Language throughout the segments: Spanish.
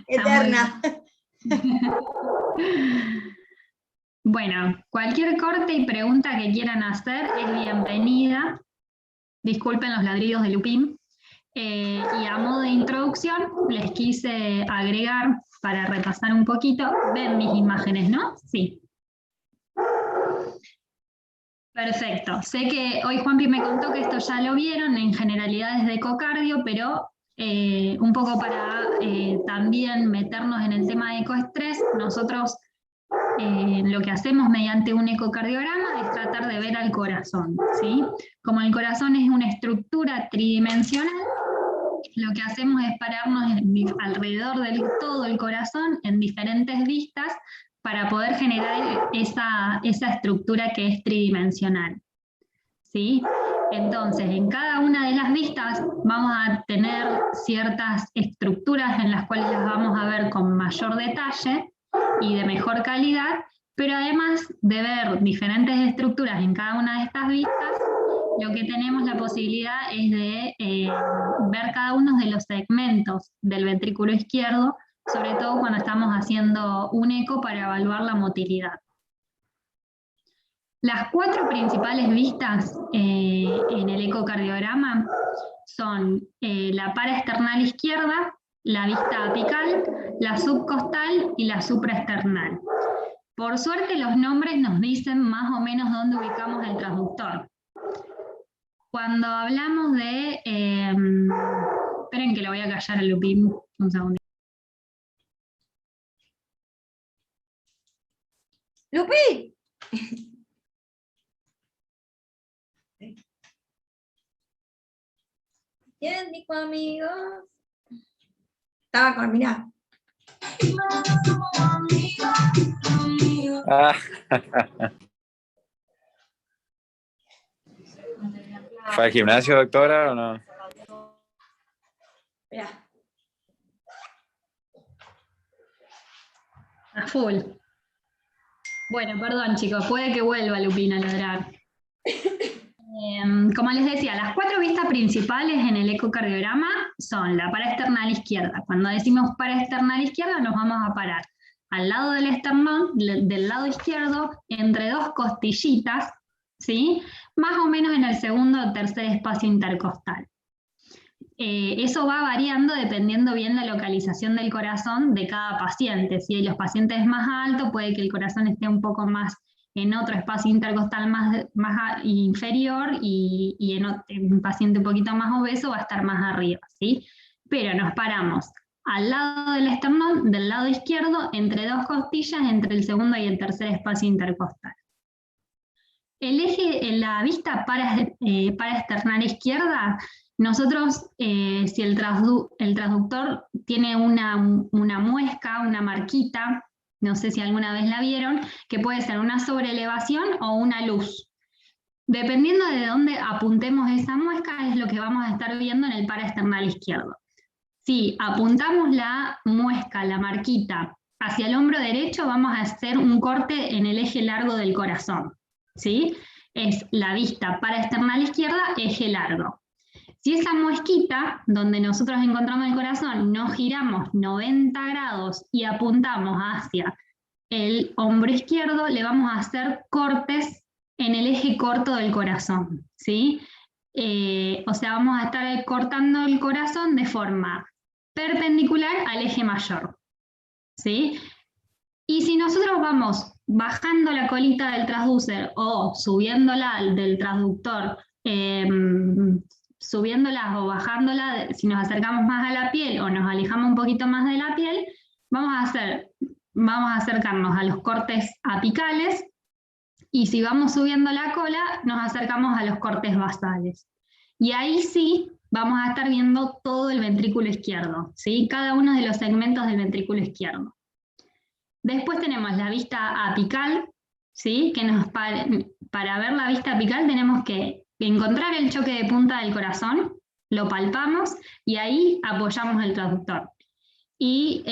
Eterna. Bueno, cualquier corte y pregunta que quieran hacer es bienvenida. Disculpen los ladridos de Lupín. Y a modo de introducción les quise agregar, para repasar un poquito, ven mis imágenes, ¿no? Sí. Perfecto. Sé que hoy Juanpi me contó que esto ya lo vieron en generalidades de ecocardio, pero un poco para también meternos en el tema de ecoestrés, nosotros lo que hacemos mediante un ecocardiograma es tratar de ver al corazón, ¿sí? Como el corazón es una estructura tridimensional, lo que hacemos es pararnos alrededor de todo el corazón en diferentes vistas para poder generar esa estructura que es tridimensional, ¿sí? Entonces, en cada una de las vistas vamos a tener ciertas estructuras en las cuales las vamos a ver con mayor detalle y de mejor calidad, pero además de ver diferentes estructuras en cada una de estas vistas, lo que tenemos la posibilidad es de ver cada uno de los segmentos del ventrículo izquierdo, sobre todo cuando estamos haciendo un eco para evaluar la motilidad. Las 4 principales vistas en el ecocardiograma son la paraesternal izquierda, la vista apical, la subcostal y la supraesternal. Por suerte los nombres nos dicen más o menos dónde ubicamos el transductor. Cuando hablamos de... esperen que lo voy a callar a Lupín un segundo. ¡Lupi! ¿Quién dijo amigos? Estaba con, mirá. ¿Fue al gimnasio, doctora, o no? Mirá. A full. Bueno, perdón chicos, puede que vuelva Lupín a ladrar. Como les decía, las 4 vistas principales en el ecocardiograma son la paraesternal izquierda. Cuando decimos paraesternal izquierda nos vamos a parar al lado del esternón, del lado izquierdo, entre 2 costillitas, ¿sí? Más o menos en el segundo o tercer espacio intercostal. Eso va variando dependiendo bien la localización del corazón de cada paciente. Si los pacientes más altos, puede que el corazón esté un poco más en otro espacio intercostal más inferior y en un paciente un poquito más obeso va a estar más arriba, ¿sí? Pero nos paramos al lado del esternón, del lado izquierdo, entre 2 costillas, entre el segundo y el tercer espacio intercostal. El eje, en la vista paraesternal izquierda, nosotros, si el transductor tiene una muesca, una marquita, no sé si alguna vez la vieron, que puede ser una sobreelevación o una luz. Dependiendo de dónde apuntemos esa muesca, es lo que vamos a estar viendo en el paraesternal izquierdo. Si apuntamos la muesca, la marquita, hacia el hombro derecho, vamos a hacer un corte en el eje largo del corazón, ¿sí? Es la vista paraesternal izquierda, eje largo. Si esa muesquita, donde nosotros encontramos el corazón, nos giramos 90 grados y apuntamos hacia el hombro izquierdo, le vamos a hacer cortes en el eje corto del corazón, ¿sí? O sea, vamos a estar cortando el corazón de forma perpendicular al eje mayor, ¿sí? Y si nosotros vamos bajando la colita del transducer o subiéndola del transductor, subiéndola o bajándola, si nos acercamos más a la piel o nos alejamos un poquito más de la piel, vamos a acercarnos a los cortes apicales, y si vamos subiendo la cola, nos acercamos a los cortes basales. Y ahí sí vamos a estar viendo todo el ventrículo izquierdo, ¿sí? Cada uno de los segmentos del ventrículo izquierdo. Después tenemos la vista apical, ¿sí? Que para ver la vista apical tenemos que encontrar el choque de punta del corazón, lo palpamos y ahí apoyamos el transductor. Y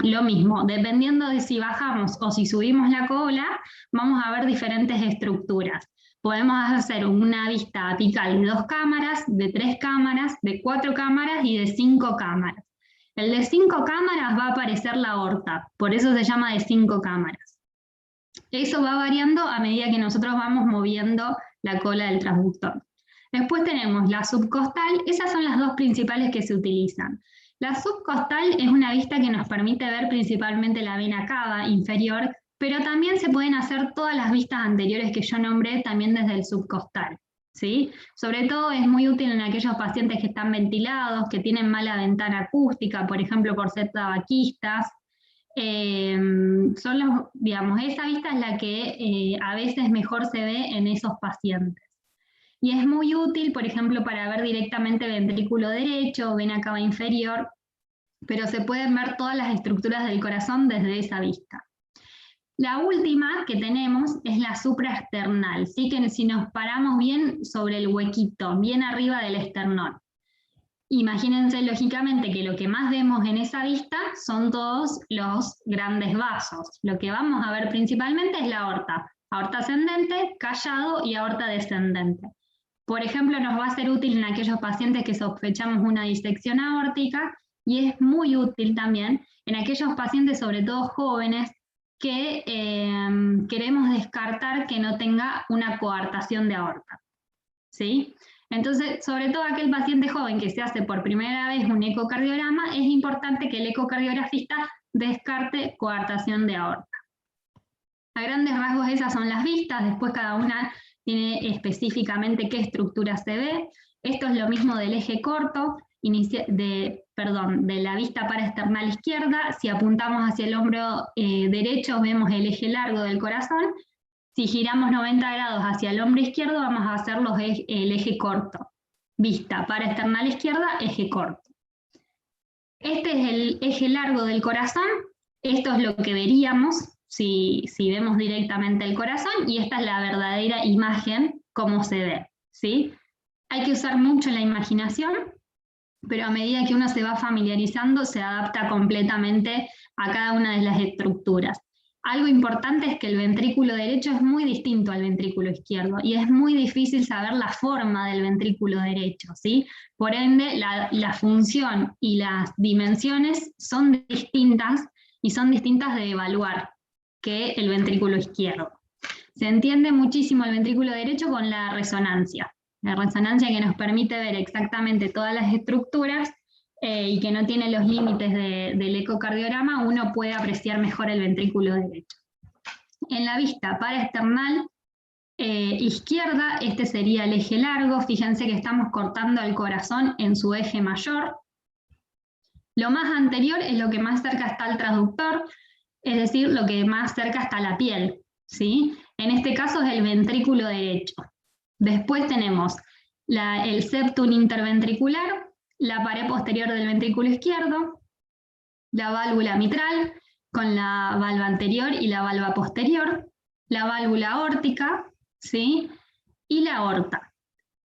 lo mismo, dependiendo de si bajamos o si subimos la cola, vamos a ver diferentes estructuras. Podemos hacer una vista apical de 2 cámaras, de 3 cámaras, de 4 cámaras y de 5 cámaras. El de 5 cámaras va a aparecer la aorta, por eso se llama de 5 cámaras. Eso va variando a medida que nosotros vamos moviendo la cola del transductor. Después tenemos la subcostal, esas son las dos principales que se utilizan. La subcostal es una vista que nos permite ver principalmente la vena cava inferior, pero también se pueden hacer todas las vistas anteriores que yo nombré también desde el subcostal, ¿sí? Sobre todo es muy útil en aquellos pacientes que están ventilados, que tienen mala ventana acústica, por ejemplo por ser tabaquistas. Digamos, esa vista es la que a veces mejor se ve en esos pacientes. Y es muy útil, por ejemplo, para ver directamente ventrículo derecho, vena cava inferior, pero se pueden ver todas las estructuras del corazón desde esa vista. La última que tenemos es la supraesternal, ¿sí? Que si nos paramos bien sobre el huequito, bien arriba del esternón. Imagínense lógicamente que lo que más vemos en esa vista son todos los grandes vasos. Lo que vamos a ver principalmente es la aorta. Aorta ascendente, callado y aorta descendente. Por ejemplo, nos va a ser útil en aquellos pacientes que sospechamos una disección aórtica y es muy útil también en aquellos pacientes, sobre todo jóvenes, que queremos descartar que no tenga una coartación de aorta, ¿sí? Entonces, sobre todo aquel paciente joven que se hace por primera vez un ecocardiograma, es importante que el ecocardiografista descarte coartación de aorta. A grandes rasgos esas son las vistas, después cada una tiene específicamente qué estructura se ve. Esto es lo mismo del eje corto, de la vista paraesternal izquierda. Si apuntamos hacia el hombro derecho vemos el eje largo del corazón. Si giramos 90 grados hacia el hombro izquierdo vamos a hacer el eje corto. Vista paraesternal izquierda, eje corto. Este es el eje largo del corazón. Esto es lo que veríamos si vemos directamente el corazón, y esta es la verdadera imagen, como se ve, ¿sí? Hay que usar mucho la imaginación, pero a medida que uno se va familiarizando, se adapta completamente a cada una de las estructuras. Algo importante es que el ventrículo derecho es muy distinto al ventrículo izquierdo, y es muy difícil saber la forma del ventrículo derecho, ¿sí? Por ende, la función y las dimensiones son distintas, y son distintas de evaluar que el ventrículo izquierdo. Se entiende muchísimo el ventrículo derecho con la resonancia que nos permite ver exactamente todas las estructuras y que no tiene los límites del ecocardiograma, uno puede apreciar mejor el ventrículo derecho. En la vista paraesternal izquierda, este sería el eje largo. Fíjense que estamos cortando el corazón en su eje mayor. Lo más anterior es lo que más cerca está al transductor, es decir, lo que más cerca está la piel, ¿sí? En este caso es el ventrículo derecho. Después tenemos el septum interventricular, la pared posterior del ventrículo izquierdo, la válvula mitral con la valva anterior y la valva posterior, la válvula aórtica, ¿sí? Y la aorta.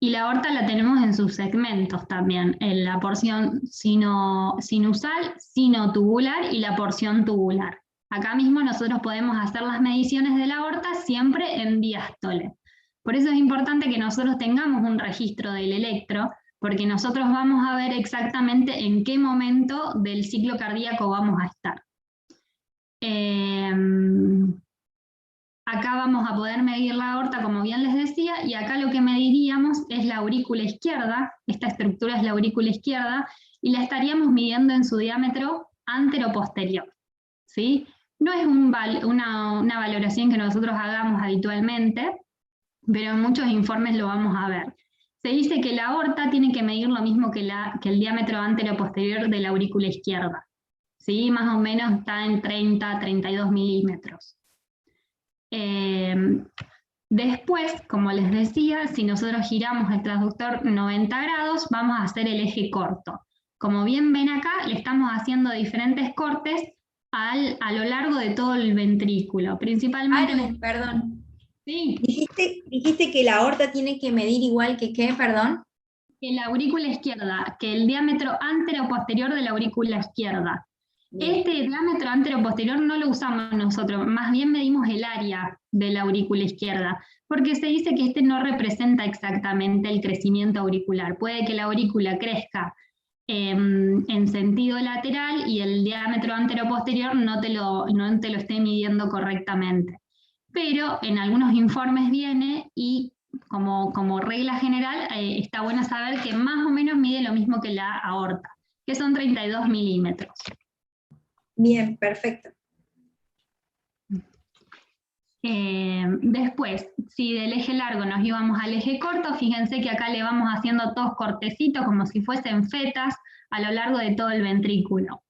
Y la aorta la tenemos en sus segmentos también, en la porción sinusal, sinotubular y la porción tubular. Acá mismo nosotros podemos hacer las mediciones de la aorta siempre en diástole. Por eso es importante que nosotros tengamos un registro del electro, porque nosotros vamos a ver exactamente en qué momento del ciclo cardíaco vamos a estar. Acá vamos a poder medir la aorta, como bien les decía, y acá lo que mediríamos es la aurícula izquierda. Esta estructura es la aurícula izquierda, y la estaríamos midiendo en su diámetro antero-posterior, ¿sí? No es una valoración que nosotros hagamos habitualmente, pero en muchos informes lo vamos a ver. Se dice que la aorta tiene que medir lo mismo que el diámetro antero-posterior de la aurícula izquierda, ¿sí? Más o menos está en 30-32 milímetros. Después, como les decía, si nosotros giramos el transductor 90 grados, vamos a hacer el eje corto. Como bien ven acá, le estamos haciendo diferentes cortes a lo largo de todo el ventrículo, principalmente... Ay, perdón. Sí. Dijiste que la aorta tiene que medir igual que ¿qué? Perdón. Que la aurícula izquierda, que el diámetro antero-posterior de la aurícula izquierda. Este diámetro anteroposterior no lo usamos nosotros, más bien medimos el área de la aurícula izquierda, porque se dice que este no representa exactamente el crecimiento auricular. Puede que la aurícula crezca en sentido lateral y el diámetro anteroposterior no te lo esté midiendo correctamente. Pero en algunos informes viene y como regla general está bueno saber que más o menos mide lo mismo que la aorta, que son 32 milímetros. Bien, perfecto. Después, si del eje largo nos íbamos al eje corto, fíjense que acá le vamos haciendo todos cortecitos como si fuesen fetas a lo largo de todo el ventrículo.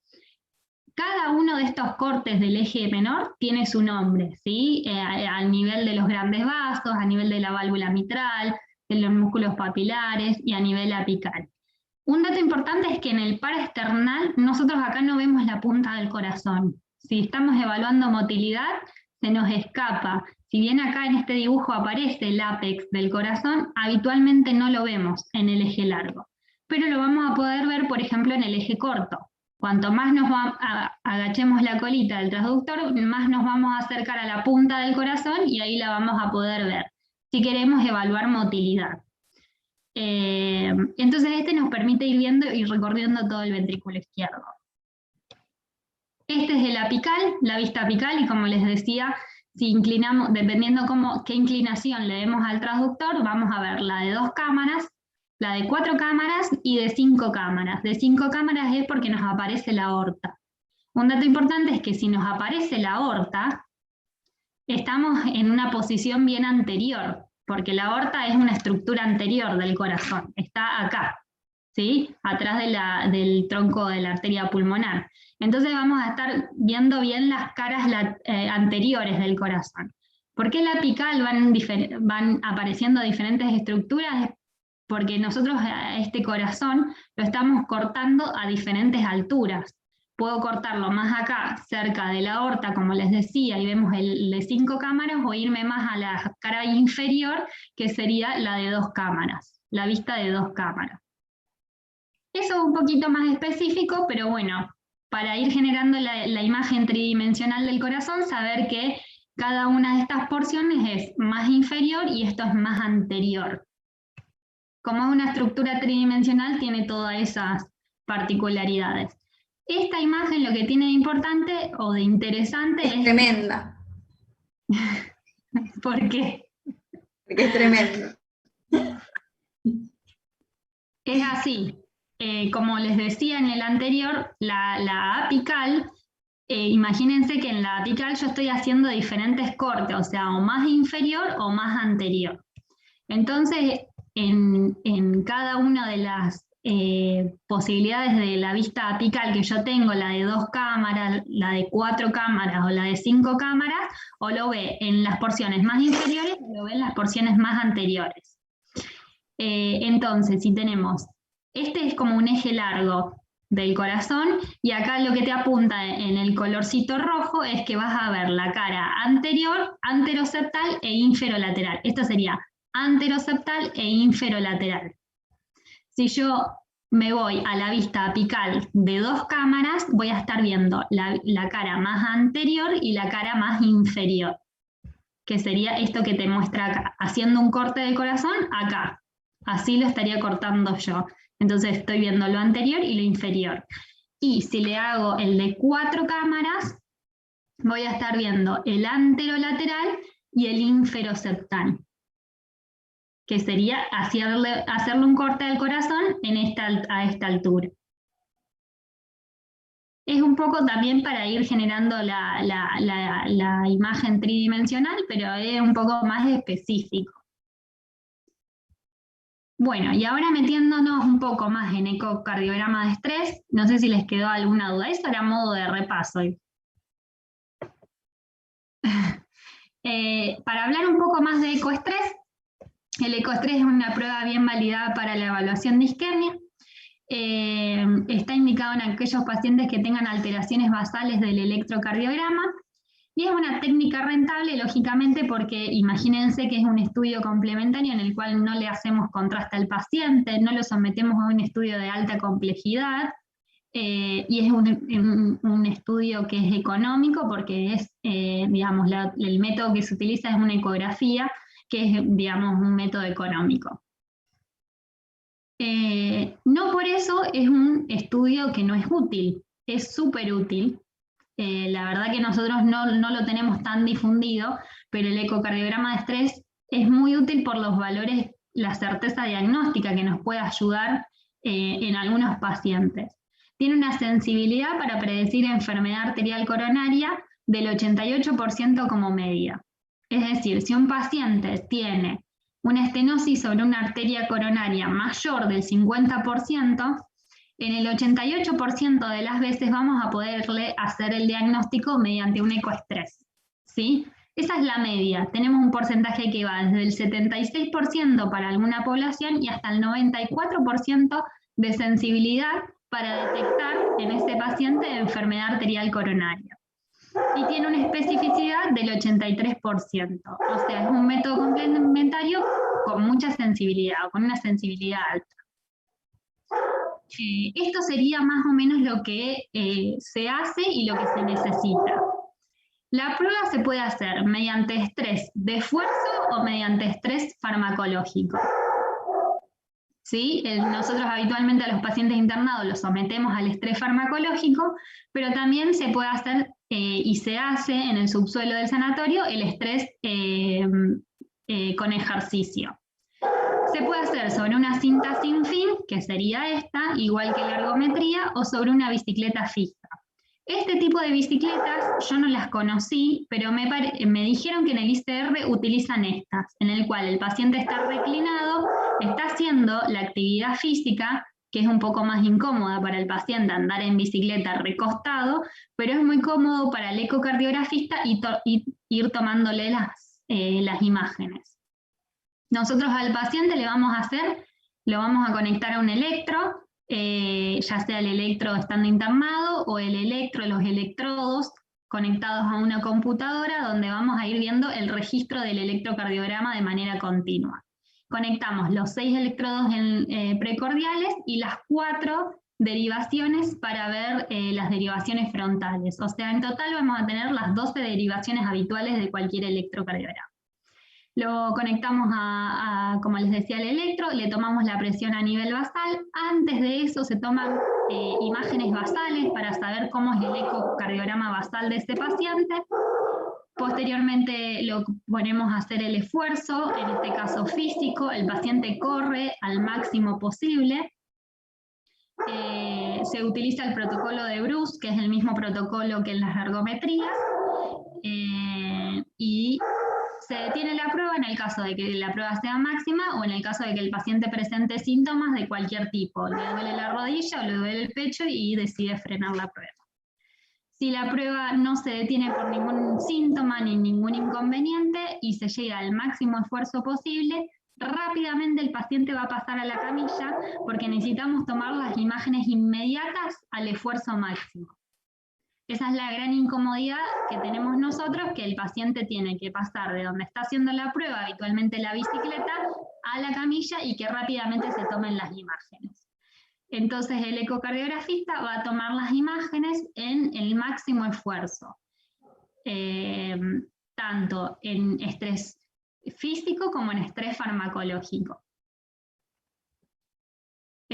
Cada uno de estos cortes del eje menor tiene su nombre, ¿sí? Al nivel de los grandes vasos, a nivel de la válvula mitral, de los músculos papilares y a nivel apical. Un dato importante es que en el paraesternal nosotros acá no vemos la punta del corazón. Si estamos evaluando motilidad, se nos escapa. Si bien acá en este dibujo aparece el ápex del corazón, habitualmente no lo vemos en el eje largo. Pero lo vamos a poder ver, por ejemplo, en el eje corto. Cuanto más agachemos la colita del transductor, más nos vamos a acercar a la punta del corazón y ahí la vamos a poder ver, si queremos evaluar motilidad. Entonces este nos permite ir viendo y recorriendo todo el ventrículo izquierdo. Este es el apical, la vista apical, y como les decía, si inclinamos, dependiendo qué inclinación le demos al transductor, vamos a ver la de 2 cámaras, la de 4 cámaras y de 5 cámaras. De 5 cámaras es porque nos aparece la aorta. Un dato importante es que si nos aparece la aorta, estamos en una posición bien anterior, porque la aorta es una estructura anterior del corazón, está acá, ¿sí? Atrás del tronco de la arteria pulmonar. Entonces vamos a estar viendo bien las caras anteriores del corazón. ¿Por qué la apical van apareciendo diferentes estructuras? Porque nosotros a este corazón lo estamos cortando a diferentes alturas. Puedo cortarlo más acá, cerca de la aorta, como les decía, y vemos el de 5 cámaras, o irme más a la cara inferior, que sería la de 2 cámaras, la vista de 2 cámaras. Eso es un poquito más específico, pero bueno, para ir generando la imagen tridimensional del corazón, saber que cada una de estas porciones es más inferior y esto es más anterior. Como es una estructura tridimensional, tiene todas esas particularidades. Esta imagen lo que tiene de importante o de interesante es... Tremenda. ¿Por qué? Porque es tremendo. Es así. Como les decía en el anterior, la apical, imagínense que en la apical yo estoy haciendo diferentes cortes, o sea, o más inferior o más anterior. Entonces, en cada una de las posibilidades de la vista apical que yo tengo, la de 2 cámaras, la de 4 cámaras o la de 5 cámaras, o lo ve en las porciones más inferiores o lo ve en las porciones más anteriores. Entonces, si tenemos, este es como un eje largo del corazón, y acá lo que te apunta en el colorcito rojo es que vas a ver la cara anterior, anteroseptal e inferolateral. Esto sería anteroseptal e inferolateral. Si yo me voy a la vista apical de 2 cámaras, voy a estar viendo la cara más anterior y la cara más inferior, que sería esto que te muestra acá, haciendo un corte del corazón acá. Así lo estaría cortando yo. Entonces estoy viendo lo anterior y lo inferior. Y si le hago el de 4 cámaras, voy a estar viendo el anterolateral y el inferoseptal, que sería hacerle un corte del corazón a esta altura. Es un poco también para ir generando la imagen tridimensional, pero es un poco más específico. Bueno, y ahora metiéndonos un poco más en ecocardiograma de estrés, no sé si les quedó alguna duda, eso era a modo de repaso. Para hablar un poco más de ecoestrés, el ecoestrés es una prueba bien validada para la evaluación de isquemia. Está indicado en aquellos pacientes que tengan alteraciones basales del electrocardiograma, y es una técnica rentable, lógicamente, porque imagínense que es un estudio complementario en el cual no le hacemos contraste al paciente, no lo sometemos a un estudio de alta complejidad, y es un estudio que es económico porque es, digamos, el método que se utiliza es una ecografía, que es, digamos, un método económico. No por eso es un estudio que no es útil, es súper útil. La verdad que nosotros no lo tenemos tan difundido, pero el ecocardiograma de estrés es muy útil por los valores, la certeza diagnóstica que nos puede ayudar en algunos pacientes. Tiene una sensibilidad para predecir enfermedad arterial coronaria del 88% como media. Es decir, si un paciente tiene una estenosis sobre una arteria coronaria mayor del 50%, en el 88% de las veces vamos a poderle hacer el diagnóstico mediante un ecoestrés, ¿sí? Esa es la media. Tenemos un porcentaje que va desde el 76% para alguna población y hasta el 94% de sensibilidad para detectar en ese paciente enfermedad arterial coronaria. Y tiene una especificidad del 83%. O sea, es un método complementario con mucha sensibilidad, o con una sensibilidad alta. Esto sería más o menos lo que se hace y lo que se necesita. La prueba se puede hacer mediante estrés de esfuerzo o mediante estrés farmacológico. ¿Sí? Nosotros habitualmente a los pacientes internados los sometemos al estrés farmacológico, pero también se puede hacer y se hace en el subsuelo del sanatorio el estrés con ejercicio. Se puede hacer sobre una cinta sin fin, que sería esta, igual que la ergometría, o sobre una bicicleta fija. Este tipo de bicicletas yo no las conocí, pero me dijeron que en el ICR utilizan estas, en el cual el paciente está reclinado, está haciendo la actividad física, que es un poco más incómoda para el paciente andar en bicicleta recostado, pero es muy cómodo para el ecocardiografista ir tomándole las imágenes. Nosotros al paciente lo vamos a conectar a un electro, ya sea el electro estando internado o los electrodos conectados a una computadora donde vamos a ir viendo el registro del electrocardiograma de manera continua. Conectamos los 6 electrodos precordiales y las 4 derivaciones para ver las derivaciones frontales. O sea, en total vamos a tener las 12 derivaciones habituales de cualquier electrocardiograma. Lo conectamos como les decía, al electro, le tomamos la presión a nivel basal. Antes de eso se toman imágenes basales para saber cómo es el ecocardiograma basal de ese paciente. Posteriormente lo ponemos a hacer el esfuerzo, en este caso físico, el paciente corre al máximo posible. Se utiliza el protocolo de Bruce, que es el mismo protocolo que en las ergometrías, y se detiene la prueba en el caso de que la prueba sea máxima o en el caso de que el paciente presente síntomas de cualquier tipo. Le duele la rodilla o le duele el pecho y decide frenar la prueba. Si la prueba no se detiene por ningún síntoma ni ningún inconveniente y se llega al máximo esfuerzo posible, rápidamente el paciente va a pasar a la camilla porque necesitamos tomar las imágenes inmediatas al esfuerzo máximo. Esa es la gran incomodidad que tenemos nosotros, que el paciente tiene que pasar de donde está haciendo la prueba, habitualmente la bicicleta, a la camilla y que rápidamente se tomen las imágenes. Entonces el ecocardiografista va a tomar las imágenes en el máximo esfuerzo, tanto en estrés físico como en estrés farmacológico.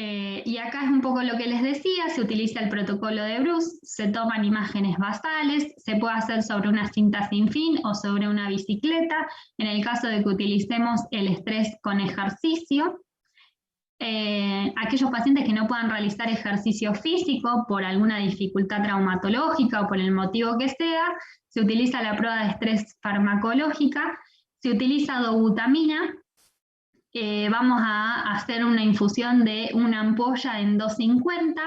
Y acá es un poco lo que les decía, se utiliza el protocolo de Bruce, se toman imágenes basales, se puede hacer sobre una cinta sin fin o sobre una bicicleta, en el caso de que utilicemos el estrés con ejercicio. Aquellos pacientes que no puedan realizar ejercicio físico por alguna dificultad traumatológica o por el motivo que sea, se utiliza la prueba de estrés farmacológica, se utiliza dobutamina. Vamos a hacer una infusión de una ampolla en 250.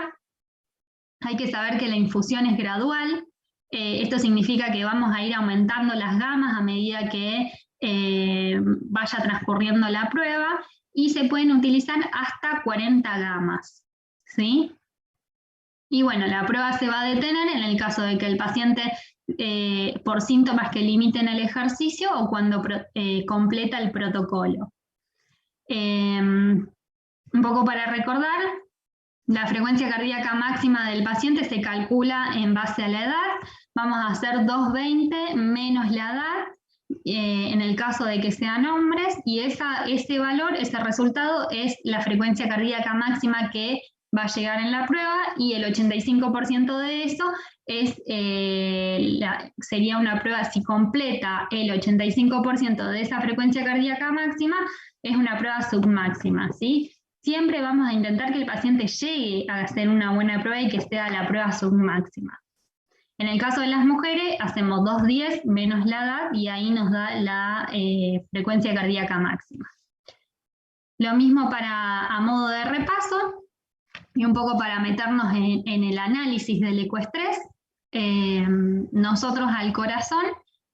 Hay que saber que la infusión es gradual. Esto significa que vamos a ir aumentando las gamas a medida que vaya transcurriendo la prueba y se pueden utilizar hasta 40 gamas, ¿sí? Y bueno, la prueba se va a detener en el caso de que el paciente por síntomas que limiten el ejercicio o cuando completa el protocolo. Un poco para recordar, La frecuencia cardíaca máxima del paciente se calcula en base a la edad. Vamos a hacer 220 menos la edad, en el caso de que sean hombres, y ese valor, ese resultado, es la frecuencia cardíaca máxima que va a llegar en la prueba, y el 85% de eso sería una prueba, si completa el 85% de esa frecuencia cardíaca máxima, es una prueba submáxima, ¿sí? Siempre vamos a intentar que el paciente llegue a hacer una buena prueba y que sea la prueba submáxima. En el caso de las mujeres, hacemos 210 menos la edad y ahí nos da la frecuencia cardíaca máxima. Lo mismo a modo de repaso, y un poco para meternos en el análisis del ecoestrés. Nosotros al corazón,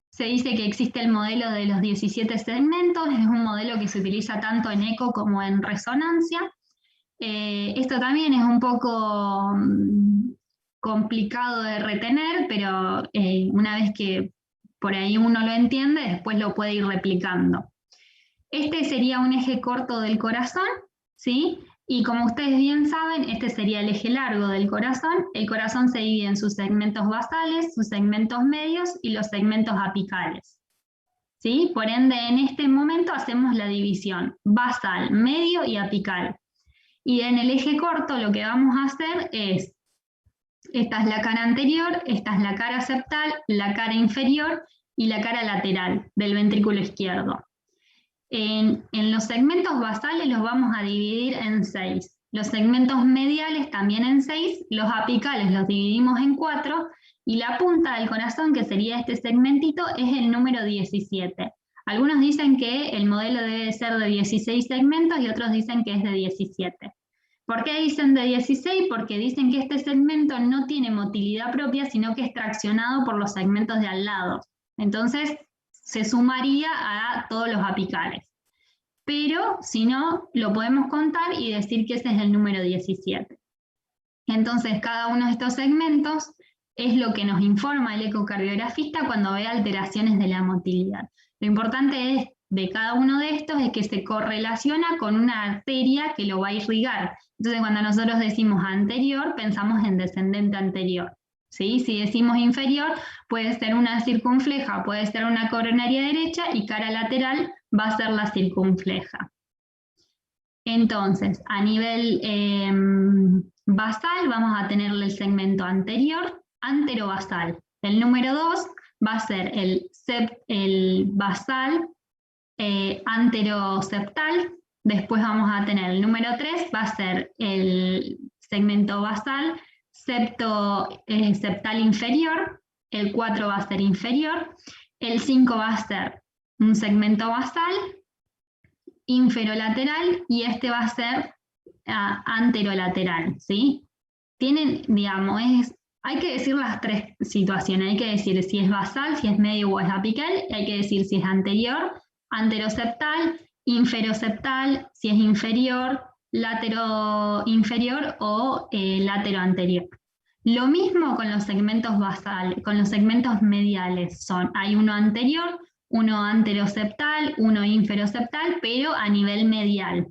se dice que existe el modelo de los 17 segmentos, es un modelo que se utiliza tanto en eco como en resonancia. Esto también es un poco complicado de retener, pero una vez que por ahí uno lo entiende, después lo puede ir replicando. Este sería un eje corto del corazón, ¿sí? Y como ustedes bien saben, este sería el eje largo del corazón. El corazón se divide en sus segmentos basales, sus segmentos medios y los segmentos apicales, ¿sí? Por ende, en este momento hacemos la división basal, medio y apical. Y en el eje corto lo que vamos a hacer es, esta es la cara anterior, esta es la cara septal, la cara inferior y la cara lateral del ventrículo izquierdo. En los segmentos basales los vamos a dividir en 6. Los segmentos mediales también en 6, los apicales los dividimos en 4, y la punta del corazón, que sería este segmentito, es el número 17. Algunos dicen que el modelo debe ser de 16 segmentos y otros dicen que es de 17. ¿Por qué dicen de 16? Porque dicen que este segmento no tiene motilidad propia, sino que es traccionado por los segmentos de al lado. Entonces, se sumaría a todos los apicales. Pero, si no, lo podemos contar y decir que ese es el número 17. Entonces, cada uno de estos segmentos es lo que nos informa el ecocardiografista cuando ve alteraciones de la motilidad. Lo importante de cada uno de estos es que se correlaciona con una arteria que lo va a irrigar. Entonces, cuando nosotros decimos anterior, pensamos en descendente anterior, ¿sí? Si decimos inferior, puede ser una circunfleja, puede ser una coronaria derecha, y cara lateral va a ser la circunfleja. Entonces, a nivel basal vamos a tener el segmento anterior, anterobasal. El número 2 va a ser el basal anteroseptal. Después vamos a tener el número 3, va a ser el segmento basal septal inferior. El 4 va a ser inferior. El 5 va a ser un segmento basal inferolateral, y este va a ser anterolateral, ¿sí? Tienen, digamos, hay que decir las tres situaciones, hay que decir si es basal, si es medio o es apical, hay que decir si es anterior, anteroseptal, inferoseptal, si es inferior, lateroinferior o lateroanterior. Lo mismo con los segmentos basales, con los segmentos mediales, hay uno anterior, uno anteroseptal, uno inferoseptal, pero a nivel medial.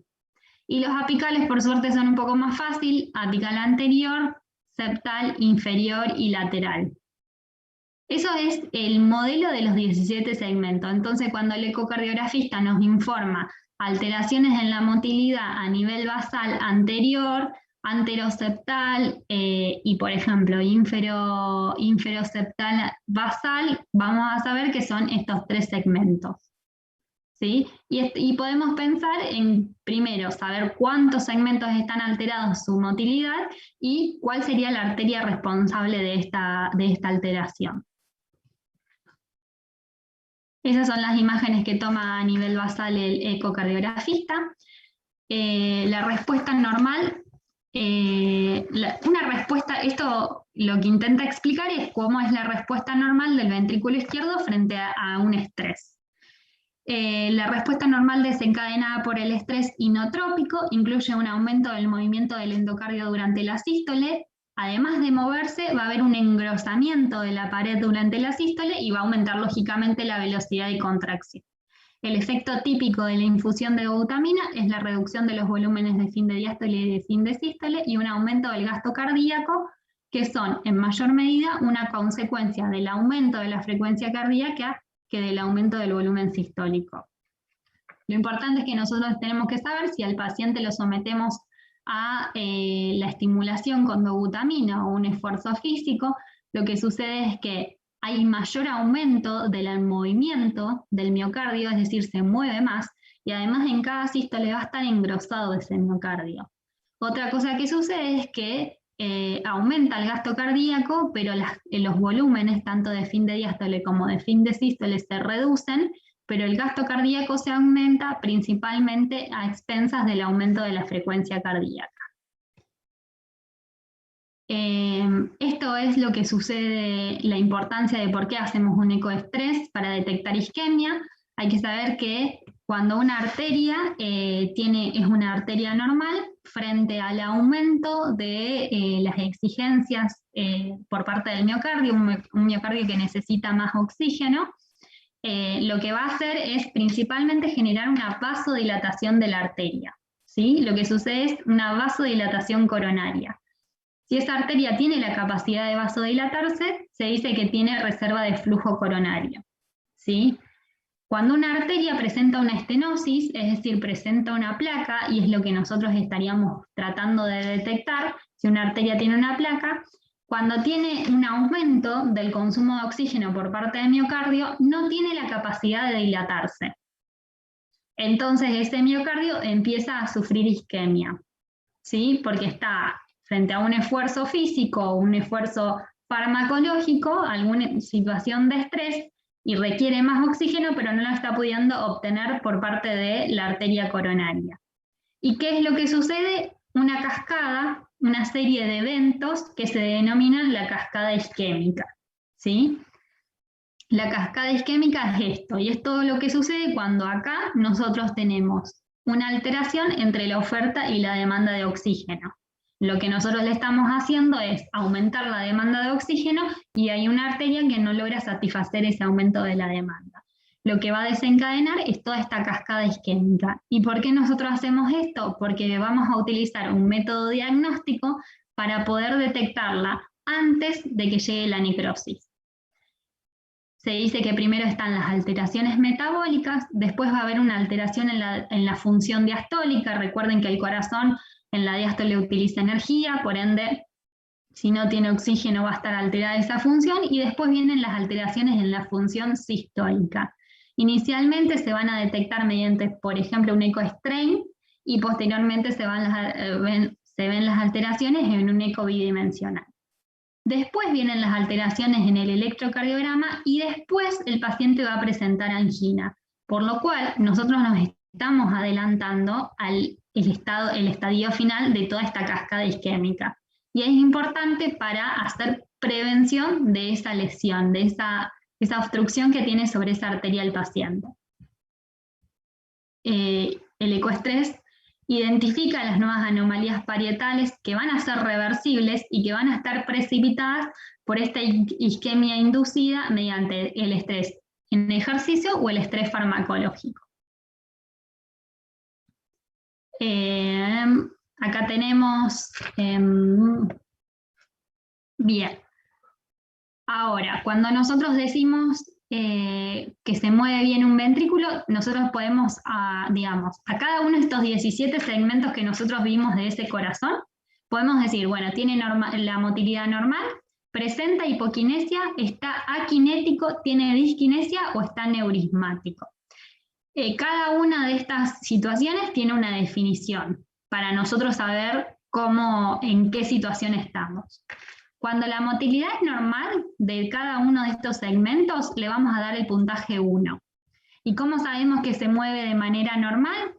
Y los apicales, por suerte, son un poco más fácil: apical anterior, septal, inferior y lateral. Eso es el modelo de los 17 segmentos. Entonces, cuando el ecocardiografista nos informa alteraciones en la motilidad a nivel basal anterior, anteroseptal y, por ejemplo, inferoseptal basal, vamos a saber que son estos 3 segmentos, ¿sí? Y podemos pensar en, primero, saber cuántos segmentos están alterados su motilidad y cuál sería la arteria responsable de esta alteración. Esas son las imágenes que toma a nivel basal el ecocardiografista. La respuesta normal, una respuesta, esto lo que intenta explicar es cómo es la respuesta normal del ventrículo izquierdo frente a un estrés. La respuesta normal desencadenada por el estrés inotrópico incluye un aumento del movimiento del endocardio durante la sístole. Además de moverse, va a haber un engrosamiento de la pared durante la sístole y va a aumentar lógicamente la velocidad de contracción. El efecto típico de la infusión de dobutamina es la reducción de los volúmenes de fin de diástole y de fin de sístole y un aumento del gasto cardíaco, que son en mayor medida una consecuencia del aumento de la frecuencia cardíaca que del aumento del volumen sistólico. Lo importante es que nosotros tenemos que saber si al paciente lo sometemos a la estimulación con dobutamina o un esfuerzo físico, lo que sucede es que hay mayor aumento del movimiento del miocardio, es decir, se mueve más, y además en cada sístole va a estar engrosado ese miocardio. Otra cosa que sucede es que aumenta el gasto cardíaco, pero los volúmenes, tanto de fin de diástole como de fin de sístole, se reducen, pero el gasto cardíaco se aumenta principalmente a expensas del aumento de la frecuencia cardíaca. Esto es lo que sucede, la importancia de por qué hacemos un ecoestrés para detectar isquemia. Hay que saber que cuando una arteria es una arteria normal, frente al aumento de las exigencias por parte del miocardio, un miocardio que necesita más oxígeno, lo que va a hacer es principalmente generar una vasodilatación de la arteria, ¿sí? Lo que sucede es una vasodilatación coronaria. Si esa arteria tiene la capacidad de vasodilatarse, se dice que tiene reserva de flujo coronario, ¿sí? Cuando una arteria presenta una estenosis, es decir, presenta una placa, y es lo que nosotros estaríamos tratando de detectar, si una arteria tiene una placa, cuando tiene un aumento del consumo de oxígeno por parte del miocardio, no tiene la capacidad de dilatarse. Entonces ese miocardio empieza a sufrir isquemia, ¿sí? Porque está frente a un esfuerzo físico, un esfuerzo farmacológico, alguna situación de estrés, y requiere más oxígeno, pero no lo está pudiendo obtener por parte de la arteria coronaria. ¿Y qué es lo que sucede? Una cascada, una serie de eventos que se denominan la cascada isquémica, ¿sí? La cascada isquémica es esto, y es todo lo que sucede cuando acá nosotros tenemos una alteración entre la oferta y la demanda de oxígeno. Lo que nosotros le estamos haciendo es aumentar la demanda de oxígeno y hay una arteria que no logra satisfacer ese aumento de la demanda. Lo que va a desencadenar es toda esta cascada isquémica. ¿Y por qué nosotros hacemos esto? Porque vamos a utilizar un método diagnóstico para poder detectarla antes de que llegue la necrosis. Se dice que primero están las alteraciones metabólicas, después va a haber una alteración en la función diastólica. Recuerden que el corazón en la diástole utiliza energía, por ende, si no tiene oxígeno va a estar alterada esa función, y después vienen las alteraciones en la función sistólica. Inicialmente se van a detectar mediante, por ejemplo, un ecostrain, y posteriormente se ven las alteraciones en un eco bidimensional. Después vienen las alteraciones en el electrocardiograma y después el paciente va a presentar angina, por lo cual nosotros nos estamos adelantando al el estadio final de toda esta cascada isquémica. Y es importante para hacer prevención de esa lesión, de esa obstrucción que tiene sobre esa arteria el paciente. El ecoestrés identifica las nuevas anomalías parietales que van a ser reversibles y que van a estar precipitadas por esta isquemia inducida mediante el estrés en ejercicio o el estrés farmacológico. Acá tenemos, bien, ahora, cuando nosotros decimos que se mueve bien un ventrículo, nosotros podemos, digamos, a cada uno de estos 17 segmentos que nosotros vimos de ese corazón, podemos decir, bueno, tiene la motilidad normal, presenta hipoquinesia, está aquinético, tiene disquinesia o está neurismático. Cada una de estas situaciones tiene una definición para nosotros saber en qué situación estamos. Cuando la motilidad es normal de cada uno de estos segmentos, le vamos a dar el puntaje 1. ¿Y cómo sabemos que se mueve de manera normal?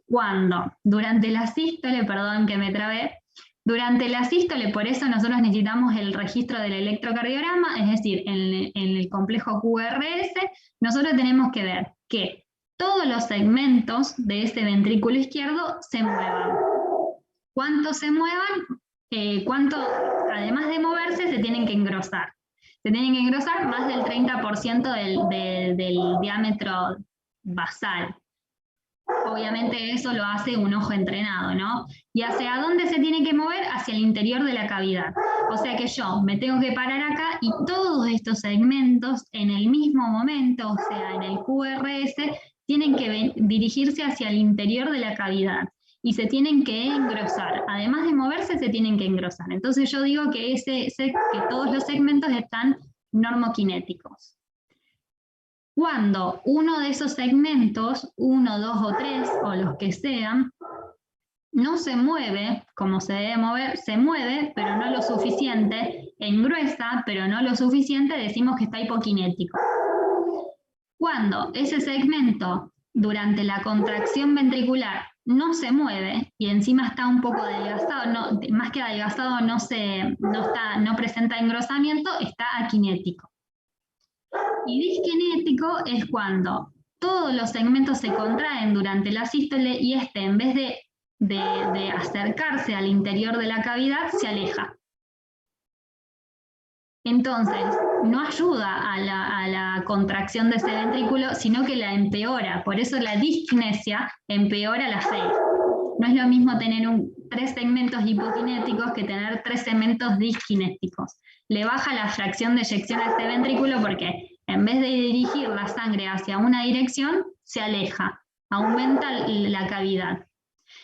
Cuando durante la sístole, perdón que me trabé, durante la sístole, por eso nosotros necesitamos el registro del electrocardiograma, es decir, en el complejo QRS, nosotros tenemos que ver que todos los segmentos de ese ventrículo izquierdo se muevan. ¿Cuánto se muevan? Cuánto, además de moverse, se tienen que engrosar. Se tienen que engrosar más del 30% del diámetro basal. Obviamente eso lo hace un ojo entrenado, ¿no? ¿Y hacia dónde se tiene que mover? Hacia el interior de la cavidad. O sea que yo me tengo que parar acá y todos estos segmentos en el mismo momento, o sea, en el QRS, tienen que dirigirse hacia el interior de la cavidad y se tienen que engrosar. Además de moverse, se tienen que engrosar. Entonces yo digo que todos los segmentos están normokinéticos. Cuando uno de esos segmentos, 1, 2 o 3, o los que sean, no se mueve como se debe mover, se mueve, pero no lo suficiente, engruesa, pero no lo suficiente, decimos que está hipokinético. Cuando ese segmento, durante la contracción ventricular, no se mueve, y encima está un poco adelgazado, más que adelgazado, no presenta engrosamiento, está akinético. Y diskinético es cuando todos los segmentos se contraen durante la sístole y en vez de acercarse al interior de la cavidad, se aleja. Entonces, no ayuda a la contracción de ese ventrículo, sino que la empeora. Por eso la diskinesia empeora la FEI. No es lo mismo tener 3 segmentos hipokinéticos que tener 3 segmentos diskinéticos. Le baja la fracción de eyección a este ventrículo porque en vez de dirigir la sangre hacia una dirección, se aleja, aumenta la cavidad.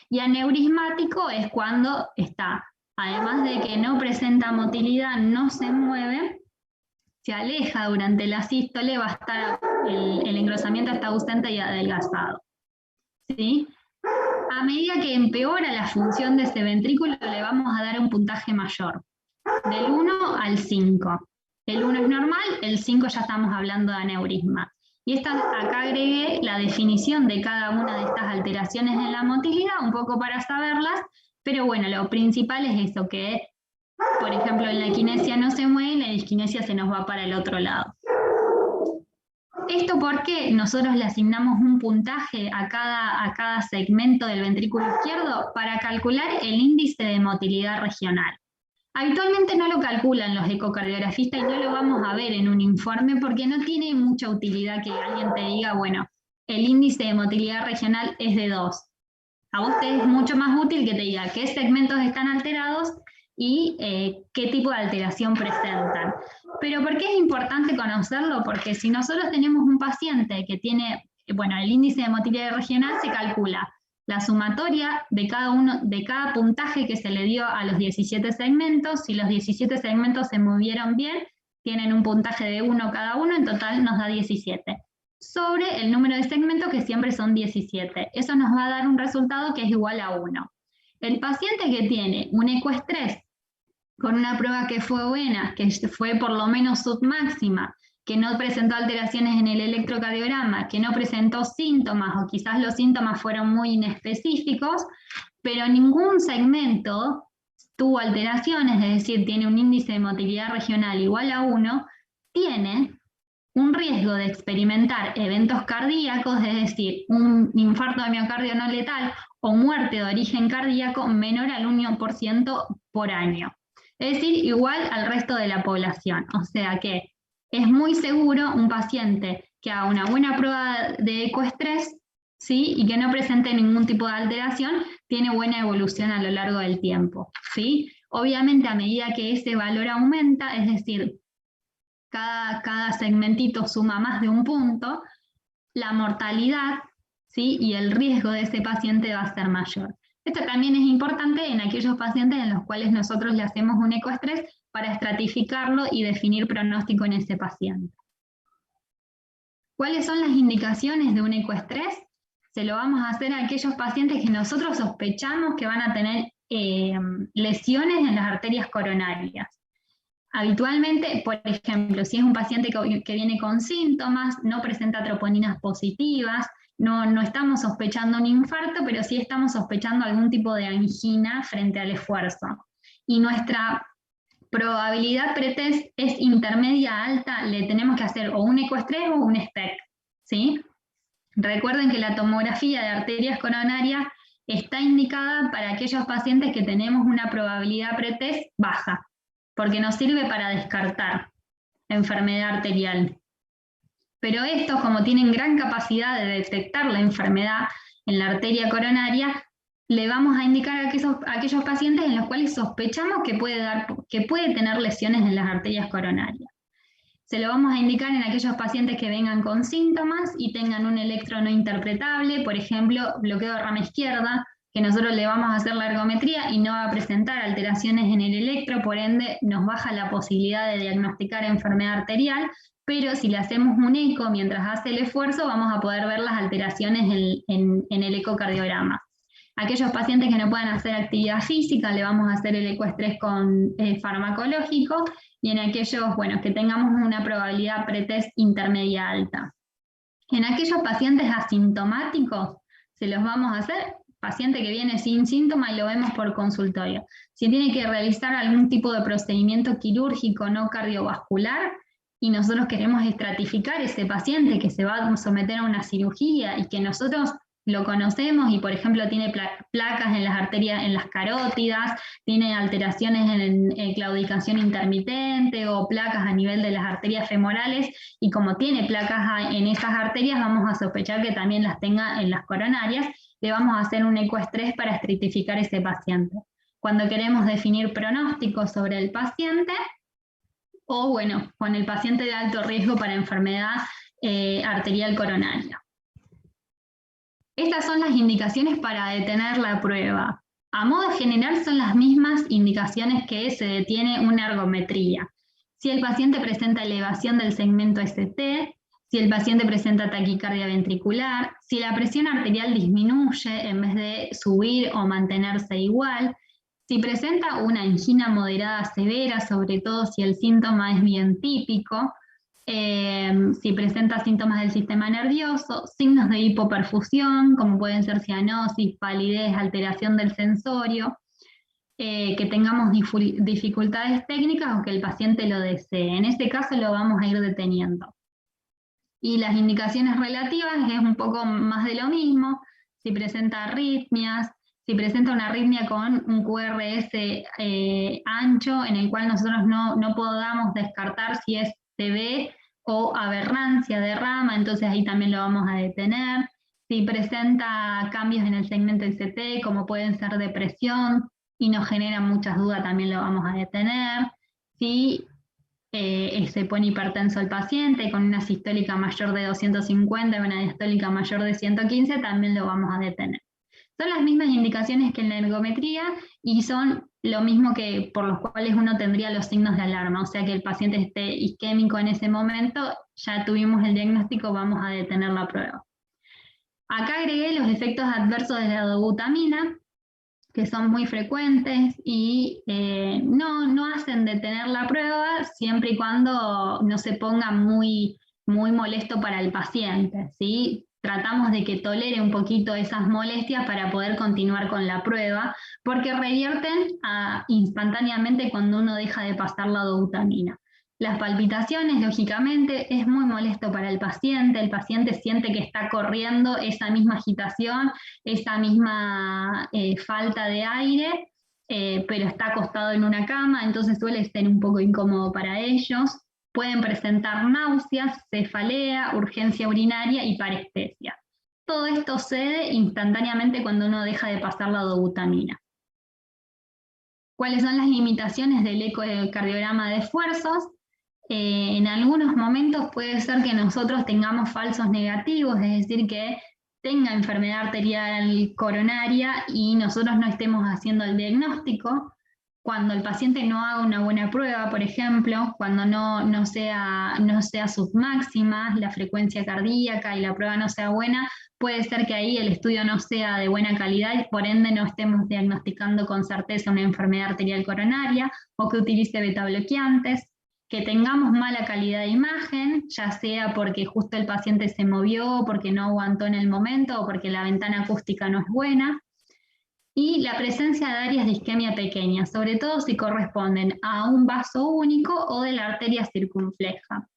Y aneurismático es cuando está, además de que no presenta motilidad, no se mueve, se aleja durante la sístole, va a estar, el engrosamiento está ausente y adelgazado. ¿Sí? A medida que empeora la función de ese ventrículo, le vamos a dar un puntaje mayor, del 1 al 5. El 1 es normal, el 5 ya estamos hablando de aneurisma. Y acá agregué la definición de cada una de estas alteraciones en la motilidad, un poco para saberlas, pero bueno, lo principal es eso, que por ejemplo en la equinesia no se mueve y la diskinesia se nos va para el otro lado. Esto porque nosotros le asignamos un puntaje a cada segmento del ventrículo izquierdo para calcular el índice de motilidad regional. Habitualmente no lo calculan los ecocardiografistas y no lo vamos a ver en un informe porque no tiene mucha utilidad que alguien te diga, bueno, el índice de motilidad regional es de 2. A vos te es mucho más útil que te diga qué segmentos están alterados y qué tipo de alteración presentan. Pero ¿por qué es importante conocerlo? Porque si nosotros tenemos un paciente que tiene, bueno, el índice de motilidad regional se calcula la sumatoria de cada puntaje que se le dio a los 17 segmentos. Si los 17 segmentos se movieron bien, tienen un puntaje de 1 cada uno, en total nos da 17. Sobre el número de segmentos, que siempre son 17. Eso nos va a dar un resultado que es igual a 1. El paciente que tiene un ecoestrés con una prueba que fue buena, que fue por lo menos submáxima, que no presentó alteraciones en el electrocardiograma, que no presentó síntomas, o quizás los síntomas fueron muy inespecíficos, pero ningún segmento tuvo alteraciones, es decir, tiene un índice de motilidad regional igual a 1, tiene un riesgo de experimentar eventos cardíacos, es decir, un infarto de miocardio no letal o muerte de origen cardíaco menor al 1% por año. Es decir, igual al resto de la población. O sea que es muy seguro un paciente que haga una buena prueba de ecoestrés, ¿sí? Y que no presente ningún tipo de alteración, tiene buena evolución a lo largo del tiempo, ¿sí? Obviamente a medida que ese valor aumenta, es decir, cada segmentito suma más de un punto, la mortalidad, ¿sí? Y el riesgo de ese paciente va a ser mayor. Esto también es importante en aquellos pacientes en los cuales nosotros le hacemos un ecoestrés para estratificarlo y definir pronóstico en ese paciente. ¿Cuáles son las indicaciones de un ecoestrés? Se lo vamos a hacer a aquellos pacientes que nosotros sospechamos que van a tener lesiones en las arterias coronarias. Habitualmente, por ejemplo, si es un paciente que viene con síntomas, no presenta troponinas positivas, no estamos sospechando un infarto, pero sí estamos sospechando algún tipo de angina frente al esfuerzo. Y nuestra probabilidad pretest es intermedia alta, le tenemos que hacer o un ecoestrés o un SPECT, ¿sí? Recuerden que la tomografía de arterias coronarias está indicada para aquellos pacientes que tenemos una probabilidad pretest baja, porque nos sirve para descartar. enfermedad arterial. Pero estos, como tienen gran capacidad de detectar la enfermedad en la arteria coronaria, le vamos a indicar a aquellos pacientes en los cuales sospechamos que puede tener lesiones en las arterias coronarias. Se lo vamos a indicar en aquellos pacientes que vengan con síntomas y tengan un electro no interpretable, por ejemplo, bloqueo de rama izquierda, que nosotros le vamos a hacer la ergometría y no va a presentar alteraciones en el electro, por ende nos baja la posibilidad de diagnosticar enfermedad arterial, pero si le hacemos un eco mientras hace el esfuerzo, vamos a poder ver las alteraciones en el ecocardiograma. Aquellos pacientes que no puedan hacer actividad física, le vamos a hacer el ecoestrés con farmacológico, y en aquellos, bueno, que tengamos una probabilidad pretest intermedia alta. En aquellos pacientes asintomáticos, se los vamos a hacer, paciente que viene sin síntoma y lo vemos por consultorio. Si tiene que realizar algún tipo de procedimiento quirúrgico no cardiovascular, y nosotros queremos estratificar ese paciente que se va a someter a una cirugía y que nosotros lo conocemos y, por ejemplo, tiene placas en las arterias, en las carótidas, tiene alteraciones en claudicación intermitente o placas a nivel de las arterias femorales, y como tiene placas en esas arterias, vamos a sospechar que también las tenga en las coronarias, le vamos a hacer un ecoestrés para estratificar ese paciente. Cuando queremos definir pronósticos sobre el paciente, o bueno, con el paciente de alto riesgo para enfermedad arterial coronaria. Estas son las indicaciones para detener la prueba. A modo general son las mismas indicaciones que se detiene una ergometría. Si el paciente presenta elevación del segmento ST, si el paciente presenta taquicardia ventricular, si la presión arterial disminuye en vez de subir o mantenerse igual, si presenta una angina moderada severa, sobre todo si el síntoma es bien típico, si presenta síntomas del sistema nervioso, signos de hipoperfusión, como pueden ser cianosis, palidez, alteración del sensorio, que tengamos dificultades técnicas o que el paciente lo desee. En este caso lo vamos a ir deteniendo. Y las indicaciones relativas es un poco más de lo mismo. Si presenta arritmias, si presenta una arritmia con un QRS ancho, en el cual nosotros no podamos descartar si es TB o aberrancia de rama, entonces ahí también lo vamos a detener. Si presenta cambios en el segmento ST, como pueden ser depresión, y nos genera muchas dudas, también lo vamos a detener. Si se pone hipertenso el paciente, con una sistólica mayor de 250 y una diastólica mayor de 115, también lo vamos a detener. Son las mismas indicaciones que en la ergometría y son lo mismo que por los cuales uno tendría los signos de alarma, o sea que el paciente esté isquémico en ese momento, ya tuvimos el diagnóstico, vamos a detener la prueba. Acá agregué los efectos adversos de la dobutamina, que son muy frecuentes y no hacen detener la prueba siempre y cuando no se ponga muy molesto para el paciente, ¿sí? Tratamos de que tolere un poquito esas molestias para poder continuar con la prueba, porque revierten instantáneamente cuando uno deja de pasar la dobutamina. Las palpitaciones, lógicamente, es muy molesto para el paciente siente que está corriendo esa misma agitación, esa misma falta de aire, pero está acostado en una cama, entonces suele ser un poco incómodo para ellos. Pueden presentar náuseas, cefalea, urgencia urinaria y parestesia. Todo esto cede instantáneamente cuando uno deja de pasar la dobutamina. ¿Cuáles son las limitaciones del ecocardiograma de esfuerzos? En algunos momentos puede ser que nosotros tengamos falsos negativos, es decir, que tenga enfermedad arterial coronaria y nosotros no estemos haciendo el diagnóstico. Cuando el paciente no haga una buena prueba, por ejemplo, cuando no sea submáxima la frecuencia cardíaca y la prueba no sea buena, puede ser que ahí el estudio no sea de buena calidad y por ende no estemos diagnosticando con certeza una enfermedad arterial coronaria, o que utilice beta bloqueantes, que tengamos mala calidad de imagen, ya sea porque justo el paciente se movió, porque no aguantó en el momento o porque la ventana acústica no es buena. Y la presencia de áreas de isquemia pequeñas, sobre todo si corresponden a un vaso único o de la arteria circunfleja.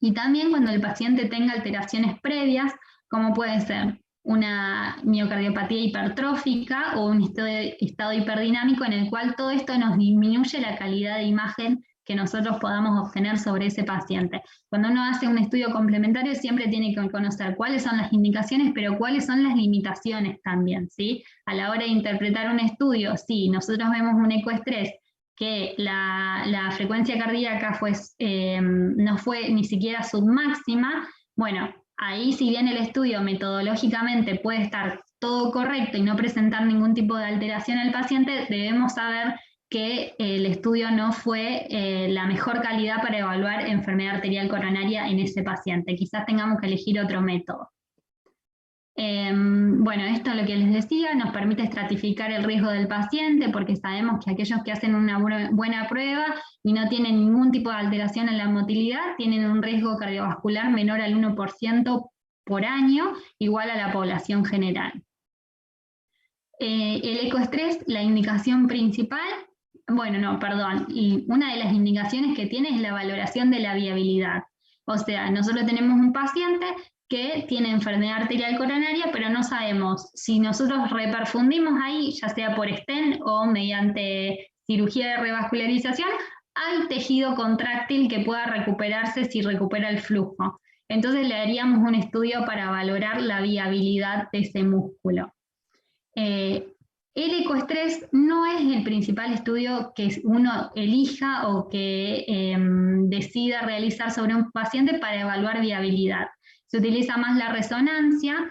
Y también cuando el paciente tenga alteraciones previas, como puede ser una miocardiopatía hipertrófica o un estado hiperdinámico en el cual todo esto nos disminuye la calidad de imagen que nosotros podamos obtener sobre ese paciente. Cuando uno hace un estudio complementario siempre tiene que conocer cuáles son las indicaciones, pero cuáles son las limitaciones también, ¿sí? A la hora de interpretar un estudio, si nosotros vemos un ecoestrés que la frecuencia cardíaca no fue ni siquiera submáxima, bueno, ahí si bien el estudio metodológicamente puede estar todo correcto y no presentar ningún tipo de alteración al paciente, debemos saber que el estudio no fue la mejor calidad para evaluar enfermedad arterial coronaria en ese paciente. Quizás tengamos que elegir otro método. Bueno, esto es lo que les decía, nos permite estratificar el riesgo del paciente, porque sabemos que aquellos que hacen una buena prueba y no tienen ningún tipo de alteración en la motilidad, tienen un riesgo cardiovascular menor al 1% por año, igual a la población general. El ecoestrés, la indicación principal, y una de las indicaciones que tiene es la valoración de la viabilidad. O sea, nosotros tenemos un paciente que tiene enfermedad arterial coronaria, pero no sabemos si nosotros reperfundimos ahí, ya sea por stent o mediante cirugía de revascularización, hay tejido contráctil que pueda recuperarse si recupera el flujo. Entonces le haríamos un estudio para valorar la viabilidad de ese músculo. El ecoestrés no es el principal estudio que uno elija o que decida realizar sobre un paciente para evaluar viabilidad. Se utiliza más la resonancia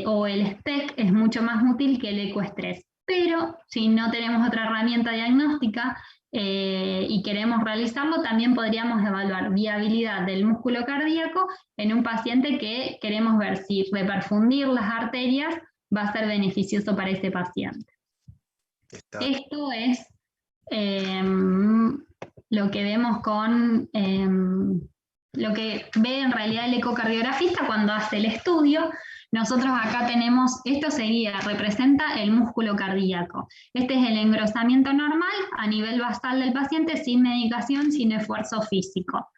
o el SPECT, es mucho más útil que el ecoestrés. Pero si no tenemos otra herramienta diagnóstica y queremos realizarlo, también podríamos evaluar viabilidad del músculo cardíaco en un paciente que queremos ver si reperfundir las arterias va a ser beneficioso para ese paciente. Esto es lo que vemos con lo que ve en realidad el ecocardiografista cuando hace el estudio. Nosotros acá tenemos, representa el músculo cardíaco. Este es el engrosamiento normal a nivel basal del paciente sin medicación, sin esfuerzo físico.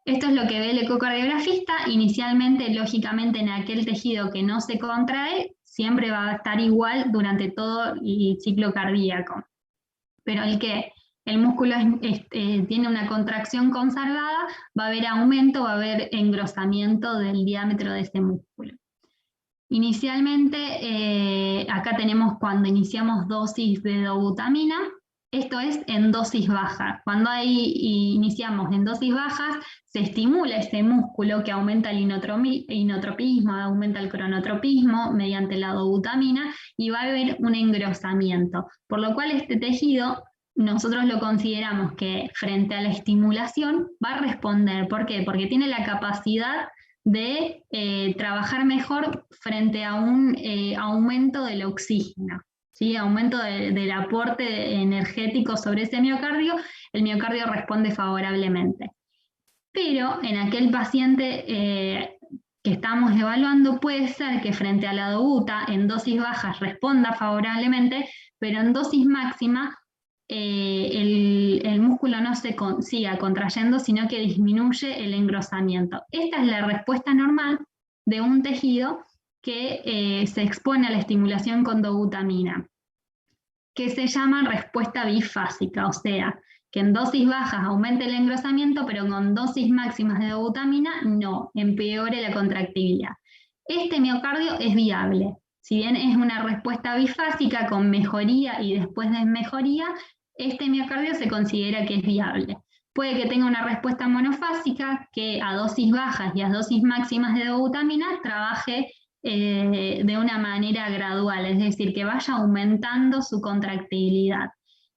Esto es lo que ve el ecocardiografista. Inicialmente, lógicamente, en aquel tejido que no se contrae, siempre va a estar igual durante todo el ciclo cardíaco. Pero el músculo tiene una contracción conservada, va a haber aumento, va a haber engrosamiento del diámetro de ese músculo. Inicialmente, acá tenemos cuando iniciamos dosis de dobutamina, esto es en dosis baja. Cuando iniciamos en dosis bajas, se estimula ese músculo que aumenta el inotropismo, aumenta el cronotropismo mediante la dobutamina y va a haber un engrosamiento. Por lo cual este tejido nosotros lo consideramos que frente a la estimulación va a responder. ¿Por qué? Porque tiene la capacidad de trabajar mejor frente a un aumento del oxígeno. ¿Sí? Aumento del aporte energético sobre ese miocardio, el miocardio responde favorablemente. Pero en aquel paciente que estamos evaluando puede ser que frente a la dobuta en dosis bajas responda favorablemente, pero en dosis máxima el músculo no se siga contrayendo, sino que disminuye el engrosamiento. Esta es la respuesta normal de un tejido que se expone a la estimulación con dobutamina, que se llama respuesta bifásica, o sea, que en dosis bajas aumente el engrosamiento, pero con dosis máximas de dobutamina no, empeore la contractibilidad. Este miocardio es viable. Si bien es una respuesta bifásica con mejoría y después de mejoría, este miocardio se considera que es viable. Puede que tenga una respuesta monofásica que a dosis bajas y a dosis máximas de dobutamina trabaje de una manera gradual, es decir, que vaya aumentando su contractibilidad.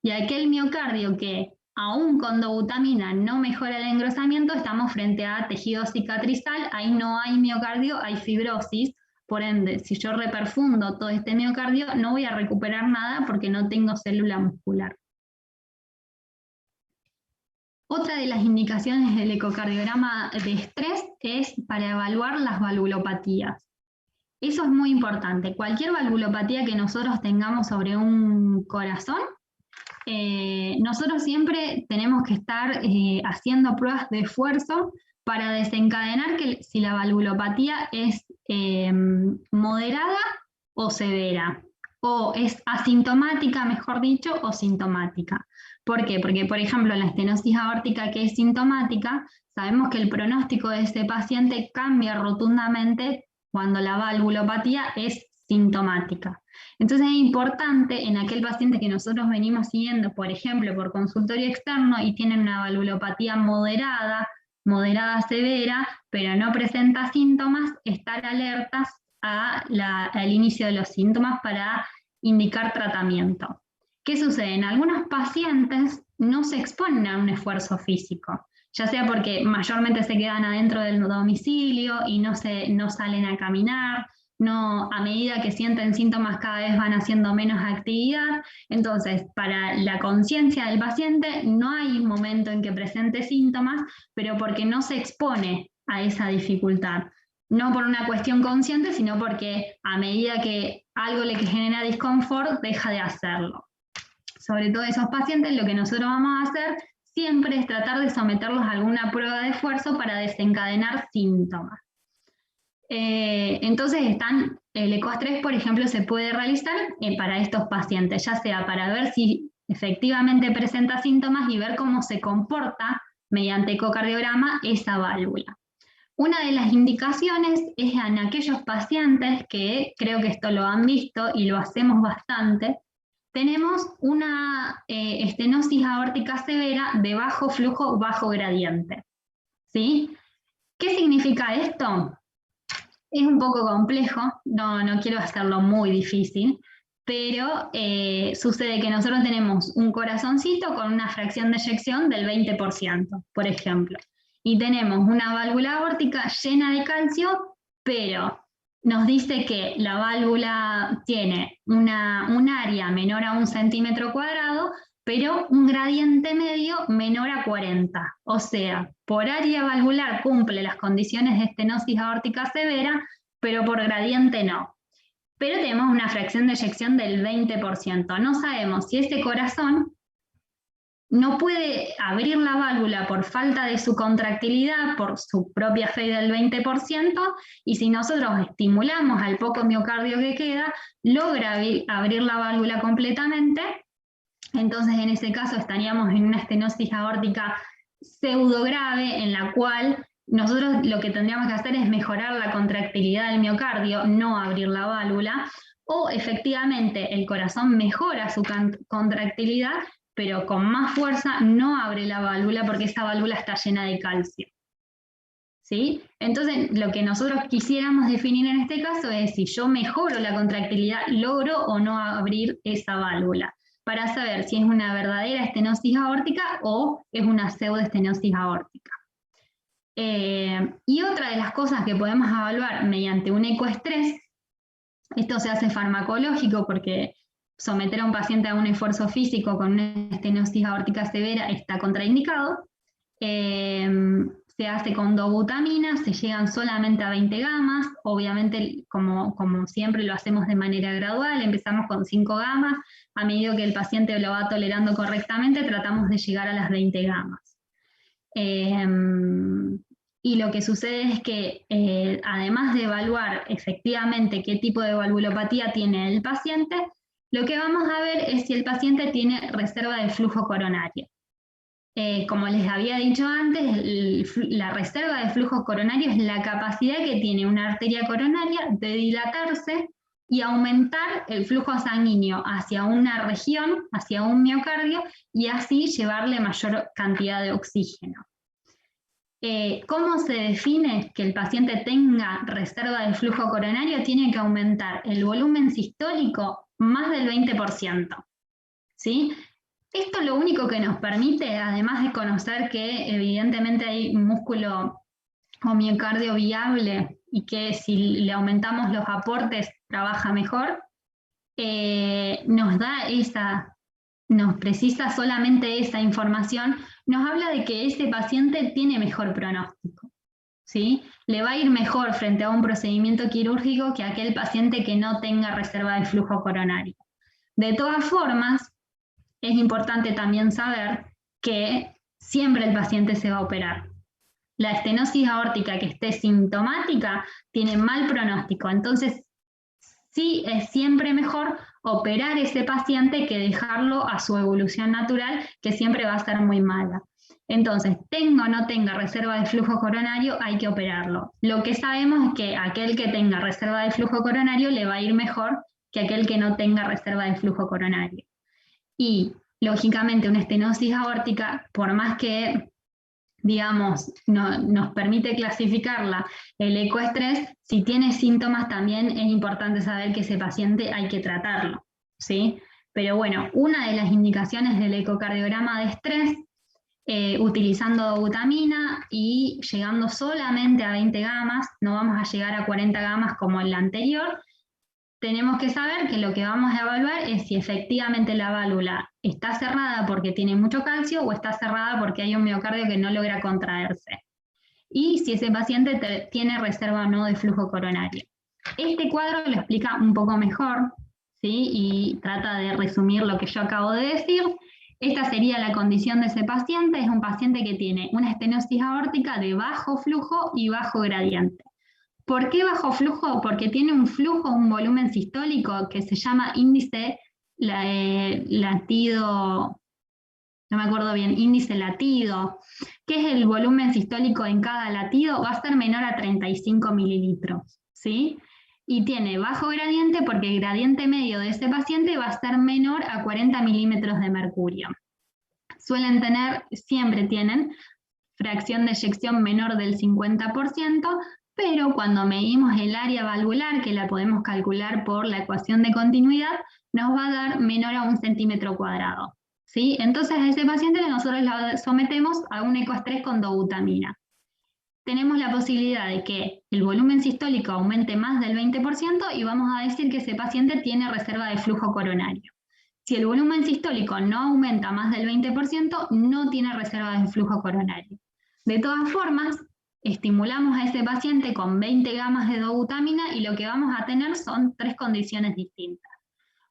Y aquel miocardio que aún con dobutamina no mejora el engrosamiento, estamos frente a tejido cicatrizal, ahí no hay miocardio, hay fibrosis. Por ende, si yo reperfundo todo este miocardio, no voy a recuperar nada porque no tengo célula muscular. Otra de las indicaciones del ecocardiograma de estrés es para evaluar las valvulopatías. Eso es muy importante. Cualquier valvulopatía que nosotros tengamos sobre un corazón, nosotros siempre tenemos que estar haciendo pruebas de esfuerzo para desencadenar que si la valvulopatía es moderada o severa, o es asintomática, mejor dicho, o sintomática. ¿Por qué? Porque, por ejemplo, la estenosis aórtica que es sintomática, sabemos que el pronóstico de ese paciente cambia rotundamente cuando la valvulopatía es sintomática. Entonces es importante en aquel paciente que nosotros venimos siguiendo, por ejemplo, por consultorio externo y tienen una valvulopatía moderada severa, pero no presenta síntomas, estar alertas al inicio de los síntomas para indicar tratamiento. ¿Qué sucede? En algunos pacientes no se exponen a un esfuerzo físico, ya sea porque mayormente se quedan adentro del domicilio y no salen a caminar, a medida que sienten síntomas cada vez van haciendo menos actividad. Entonces, para la conciencia del paciente no hay momento en que presente síntomas, pero porque no se expone a esa dificultad. No por una cuestión consciente, sino porque a medida que algo le genera disconfort, deja de hacerlo. Sobre todo esos pacientes, lo que nosotros vamos a hacer siempre es tratar de someterlos a alguna prueba de esfuerzo para desencadenar síntomas. Entonces el ecoestrés, por ejemplo, se puede realizar para estos pacientes, ya sea para ver si efectivamente presenta síntomas y ver cómo se comporta mediante ecocardiograma esa válvula. Una de las indicaciones es en aquellos pacientes que, creo que esto lo han visto y lo hacemos bastante, tenemos una estenosis aórtica severa de bajo flujo, bajo gradiente. ¿Sí? ¿Qué significa esto? Es un poco complejo, no quiero hacerlo muy difícil, pero sucede que nosotros tenemos un corazoncito con una fracción de eyección del 20%, por ejemplo, y tenemos una válvula aórtica llena de calcio, pero nos dice que la válvula tiene un área menor a 1 centímetro cuadrado, pero un gradiente medio menor a 40. O sea, por área valvular cumple las condiciones de estenosis aórtica severa, pero por gradiente no. Pero tenemos una fracción de eyección del 20%. No sabemos si ese corazón no puede abrir la válvula por falta de su contractilidad, por su propia fe del 20%, y si nosotros estimulamos al poco miocardio que queda, logra abrir la válvula completamente. Entonces en ese caso estaríamos en una estenosis aórtica pseudograve, en la cual nosotros lo que tendríamos que hacer es mejorar la contractilidad del miocardio, no abrir la válvula, o efectivamente el corazón mejora su contractilidad, pero con más fuerza no abre la válvula porque esa válvula está llena de calcio. ¿Sí? Entonces, lo que nosotros quisiéramos definir en este caso es si yo mejoro la contractilidad, logro o no abrir esa válvula, para saber si es una verdadera estenosis aórtica o es una pseudoestenosis aórtica. Y otra de las cosas que podemos evaluar mediante un ecoestrés, esto se hace farmacológico porque someter a un paciente a un esfuerzo físico con una estenosis aórtica severa está contraindicado. Se hace con dobutamina, se llegan solamente a 20 gamas, obviamente como siempre lo hacemos de manera gradual, empezamos con 5 gamas, a medida que el paciente lo va tolerando correctamente tratamos de llegar a las 20 gamas. Y lo que sucede es que además de evaluar efectivamente qué tipo de valvulopatía tiene el paciente, lo que vamos a ver es si el paciente tiene reserva de flujo coronario. Como les había dicho antes, la reserva de flujo coronario es la capacidad que tiene una arteria coronaria de dilatarse y aumentar el flujo sanguíneo hacia una región, hacia un miocardio, y así llevarle mayor cantidad de oxígeno. ¿Cómo se define que el paciente tenga reserva de flujo coronario? Tiene que aumentar el volumen sistólico más del 20%. ¿Sí? Esto lo único que nos permite, además de conocer que evidentemente hay músculo o miocardio viable y que si le aumentamos los aportes trabaja mejor, nos precisa solamente esa información, nos habla de que ese paciente tiene mejor pronóstico, ¿sí? Le va a ir mejor frente a un procedimiento quirúrgico que aquel paciente que no tenga reserva de flujo coronario. De todas formas, es importante también saber que siempre el paciente se va a operar. La estenosis aórtica que esté sintomática tiene mal pronóstico, entonces sí es siempre mejor operar ese paciente que dejarlo a su evolución natural, que siempre va a ser muy mala. Entonces, tenga o no tenga reserva de flujo coronario, hay que operarlo. Lo que sabemos es que aquel que tenga reserva de flujo coronario le va a ir mejor que aquel que no tenga reserva de flujo coronario. Y, lógicamente, una estenosis aórtica, por más que, digamos, nos permite clasificarla el ecoestrés, si tiene síntomas también es importante saber que ese paciente hay que tratarlo, ¿sí? Pero bueno, una de las indicaciones del ecocardiograma de estrés, utilizando dobutamina y llegando solamente a 20 gamas, no vamos a llegar a 40 gamas como en la anterior, tenemos que saber que lo que vamos a evaluar es si efectivamente la válvula está cerrada porque tiene mucho calcio o está cerrada porque hay un miocardio que no logra contraerse. Y si ese paciente tiene reserva o no de flujo coronario. Este cuadro lo explica un poco mejor, ¿sí? Y trata de resumir lo que yo acabo de decir. Esta sería la condición de ese paciente. Es un paciente que tiene una estenosis aórtica de bajo flujo y bajo gradiente. ¿Por qué bajo flujo? Porque tiene un flujo, un volumen sistólico que se llama índice latido, no me acuerdo bien, índice latido, que es el volumen sistólico en cada latido, va a ser menor a 35 mililitros, ¿sí? Y tiene bajo gradiente porque el gradiente medio de ese paciente va a ser menor a 40 milímetros de mercurio. Suelen tener, siempre tienen, fracción de eyección menor del 50%, pero cuando medimos el área valvular, que la podemos calcular por la ecuación de continuidad, nos va a dar menor a 1 centímetro cuadrado, ¿sí? Entonces a ese paciente nosotros lo sometemos a un ecoestrés con dobutamina. Tenemos la posibilidad de que el volumen sistólico aumente más del 20% y vamos a decir que ese paciente tiene reserva de flujo coronario. Si el volumen sistólico no aumenta más del 20%, no tiene reserva de flujo coronario. De todas formas, estimulamos a ese paciente con 20 gamas de dobutamina y lo que vamos a tener son 3 condiciones distintas.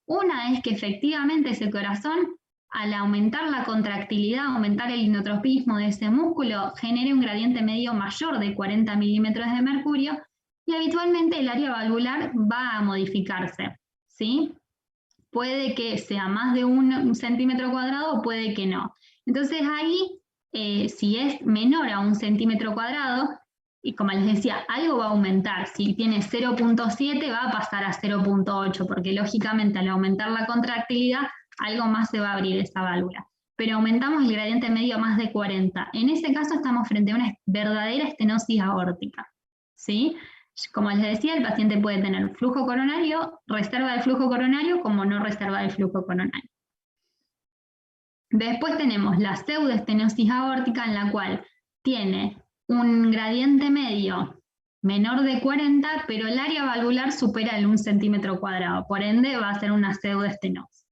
Una es que efectivamente ese corazón, al aumentar la contractilidad, aumentar el inotropismo de ese músculo, genere un gradiente medio mayor de 40 milímetros de mercurio y habitualmente el área valvular va a modificarse, ¿sí? Puede que sea más de 1 centímetro cuadrado o puede que no. Entonces ahí, si es menor a 1 centímetro cuadrado, y como les decía, algo va a aumentar. Si tiene 0.7 va a pasar a 0.8, porque lógicamente al aumentar la contractilidad, algo más se va a abrir esa válvula. Pero aumentamos el gradiente medio a más de 40. En ese caso estamos frente a una verdadera estenosis aórtica, ¿sí? Como les decía, el paciente puede tener flujo coronario, reserva de flujo coronario, como no reserva de flujo coronario. Después tenemos la pseudoestenosis aórtica, en la cual tiene un gradiente medio menor de 40, pero el área valvular supera el 1 centímetro cuadrado, por ende va a ser una pseudoestenosis.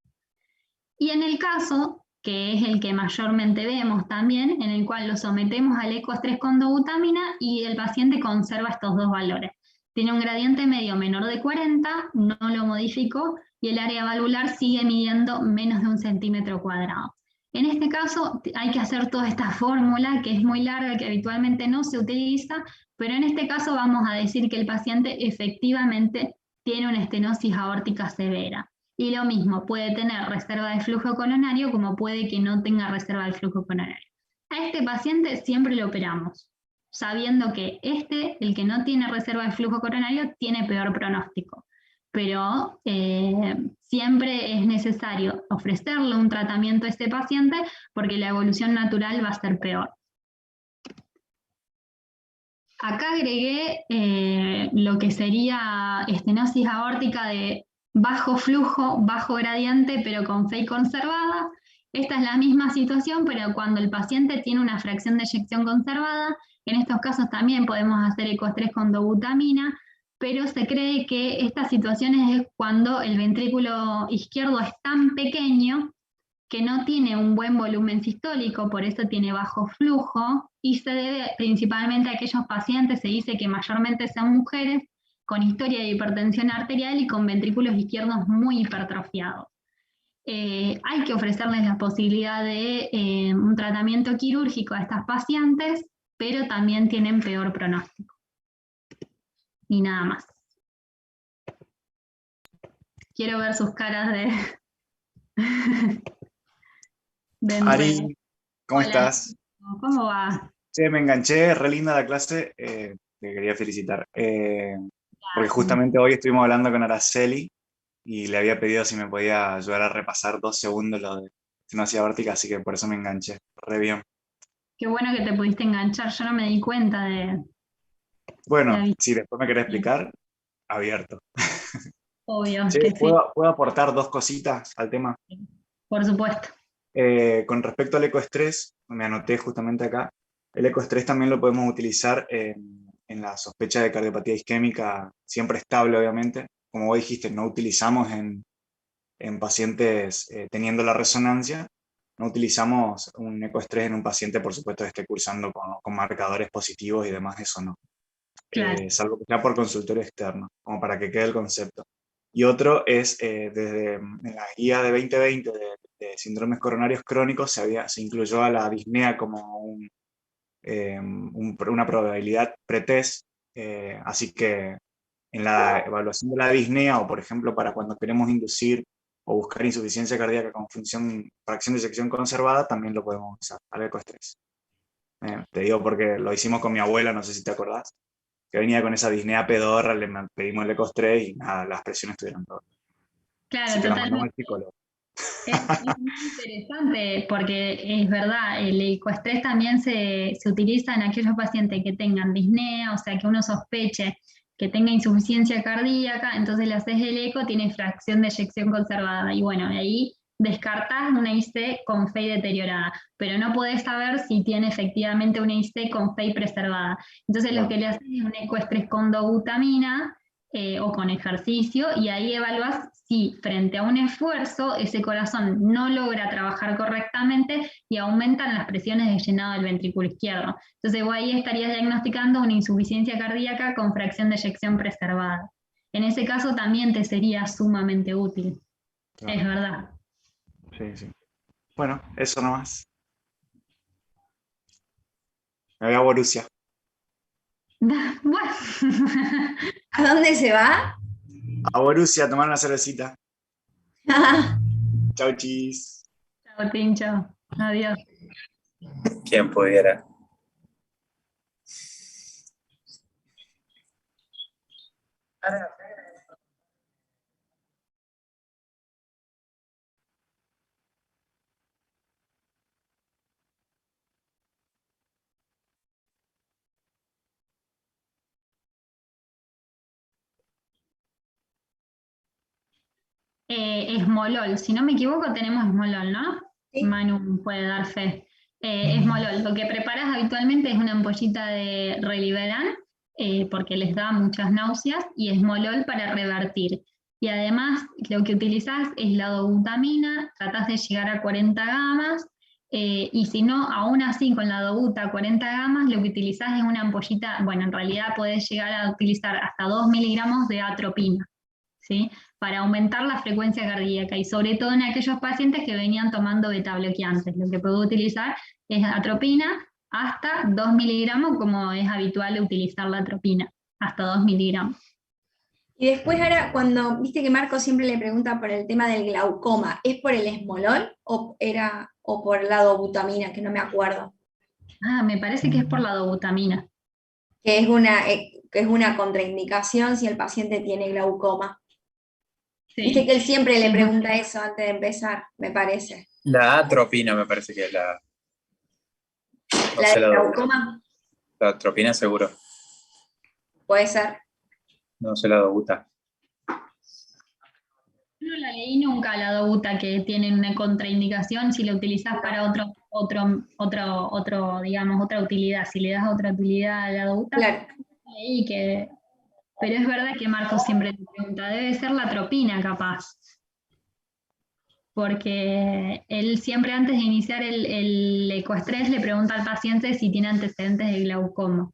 Y en el caso, que es el que mayormente vemos también, en el cual lo sometemos al ecoestrés con dobutamina y el paciente conserva estos dos valores. Tiene un gradiente medio menor de 40, no lo modificó, y el área valvular sigue midiendo menos de 1 centímetro cuadrado. En este caso hay que hacer toda esta fórmula que es muy larga, que habitualmente no se utiliza, pero en este caso vamos a decir que el paciente efectivamente tiene una estenosis aórtica severa. Y lo mismo, puede tener reserva de flujo coronario como puede que no tenga reserva de flujo coronario. A este paciente siempre lo operamos, sabiendo que el que no tiene reserva de flujo coronario, tiene peor pronóstico. Pero siempre es necesario ofrecerle un tratamiento a este paciente porque la evolución natural va a ser peor. Acá agregué lo que sería estenosis aórtica de bajo flujo, bajo gradiente, pero con FEI conservada. Esta es la misma situación, pero cuando el paciente tiene una fracción de eyección conservada. En estos casos también podemos hacer ecoestrés con dobutamina, pero se cree que estas situaciones es cuando el ventrículo izquierdo es tan pequeño que no tiene un buen volumen sistólico, por eso tiene bajo flujo, y se debe principalmente a aquellos pacientes, se dice que mayormente son mujeres, con historia de hipertensión arterial y con ventrículos izquierdos muy hipertrofiados. Hay que ofrecerles la posibilidad de un tratamiento quirúrgico a estas pacientes, pero también tienen peor pronóstico. Y nada más. Quiero ver sus caras de nuevo. Ari, ¿cómo Hola, estás? ¿cómo va? Che, me enganché, re linda la clase, te quería felicitar. Porque justamente hoy estuvimos hablando con Araceli y le había pedido si me podía ayudar a repasar 2 segundos lo de gimnasia órtica, así que por eso me enganché, re bien. Qué bueno que te pudiste enganchar, yo no me di cuenta de Bueno, la si después me querés visión. explicar, abierto. Obvio Che, que sí, ¿puedo aportar 2 cositas al tema? por supuesto. Con respecto al ecoestrés, me anoté justamente acá, el ecoestrés también lo podemos utilizar en la sospecha de cardiopatía isquémica, siempre estable obviamente. Como vos dijiste, no utilizamos en pacientes teniendo la resonancia, no utilizamos un ecoestrés en un paciente, por supuesto, que esté cursando con marcadores positivos y demás, eso no. Claro. Salvo que sea por consultorio externo, como para que quede el concepto. Y otro es, desde en la guía de 2020 de síndromes coronarios crónicos, se incluyó a la disnea como una probabilidad pretest, así que en la evaluación de la disnea, o por ejemplo para cuando queremos inducir o buscar insuficiencia cardíaca con fracción de eyección conservada, también lo podemos usar al ecoestrés. Te digo porque lo hicimos con mi abuela, no sé si te acordás, que venía con esa disnea pedorra, pedimos el ecoestrés y nada, las presiones estuvieron todas. Así Claro, que la mandamos totalmente. al psicólogo. Es muy interesante porque es verdad, el ecoestrés también se utiliza en aquellos pacientes que tengan disnea, o sea, que uno sospeche que tenga insuficiencia cardíaca, entonces le haces el eco, tiene fracción de eyección conservada, y bueno, ahí descartás una IC con FEI deteriorada, pero no podés saber si tiene efectivamente una IC con FEI preservada. Entonces lo que le haces es un ecoestrés con dobutamina, o con ejercicio, y ahí evalúas si frente a un esfuerzo ese corazón no logra trabajar correctamente y aumentan las presiones de llenado del ventrículo izquierdo. Entonces vos ahí estarías diagnosticando una insuficiencia cardíaca con fracción de eyección preservada. En ese caso también te sería sumamente útil. Claro. Es verdad. Sí, sí. Bueno, eso nomás. Me voy a Borussia. Bueno. ¿A dónde se va? A Borussia a tomar una cervecita. Chau, chis. Chao, Tincho. Adiós. ¿Quién pudiera? Esmolol, si no me equivoco tenemos esmolol, ¿no? Sí. Manu puede dar fe. Esmolol, lo que preparas habitualmente es una ampollita de Reliberan, porque les da muchas náuseas, y esmolol para revertir. Y además lo que utilizás es la dobutamina, tratás de llegar a 40 gamas, y si no, aún así con la dobuta 40 gamas, lo que utilizás es una ampollita, bueno, en realidad podés llegar a utilizar hasta 2 miligramos de atropina, ¿sí? Para aumentar la frecuencia cardíaca y sobre todo en aquellos pacientes que venían tomando beta bloqueantes. Lo que puedo utilizar es atropina hasta 2 miligramos, como es habitual utilizar la atropina, hasta 2 miligramos. Y después ahora, cuando, viste que Marco siempre le pregunta por el tema del glaucoma, ¿es por el esmolol o por la dobutamina, que no me acuerdo? Ah, me parece que es por la dobutamina. Que es una contraindicación si el paciente tiene glaucoma. Sí. Viste que él siempre le Sí. pregunta eso antes de empezar, me parece. La atropina me parece que es la... No ¿La sé del la dobuta. glaucoma? La atropina seguro. Puede ser. No sé la dobuta. No la leí nunca, la dobuta, que tiene una contraindicación si la utilizas para digamos, otra utilidad. Si le das otra utilidad a la dobuta, Claro. leí que... Pero es verdad que Marcos siempre te pregunta, debe ser la atropina capaz. Porque él siempre antes de iniciar el ecoestrés le pregunta al paciente si tiene antecedentes de glaucoma.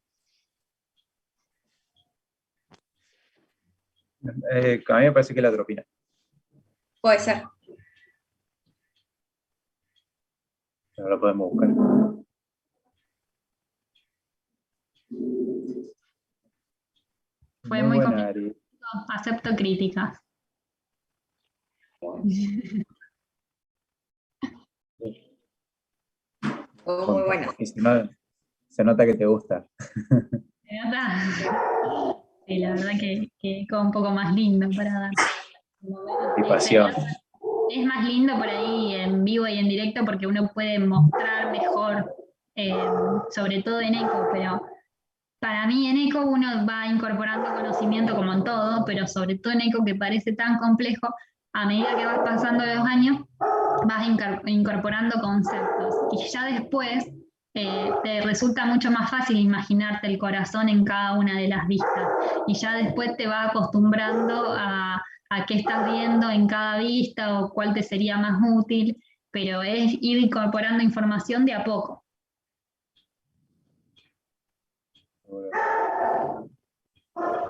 A mí me parece que es la atropina. Puede ser. Pero lo podemos buscar. Fue muy buena, complicado, Ari. acepto críticas. Fue muy bueno. Y se nota que te gusta. ¿Se nota? Sí, la verdad que quedó un poco más lindo para dar. Y pasión. Es más lindo por ahí en vivo y en directo porque uno puede mostrar mejor, sobre todo en eco, pero para mí en eco uno va incorporando conocimiento como en todo, pero sobre todo en eco que parece tan complejo, a medida que vas pasando los años, vas incorporando conceptos y ya después te resulta mucho más fácil imaginarte el corazón en cada una de las vistas y ya después te va acostumbrando a qué estás viendo en cada vista o cuál te sería más útil, pero es ir incorporando información de a poco.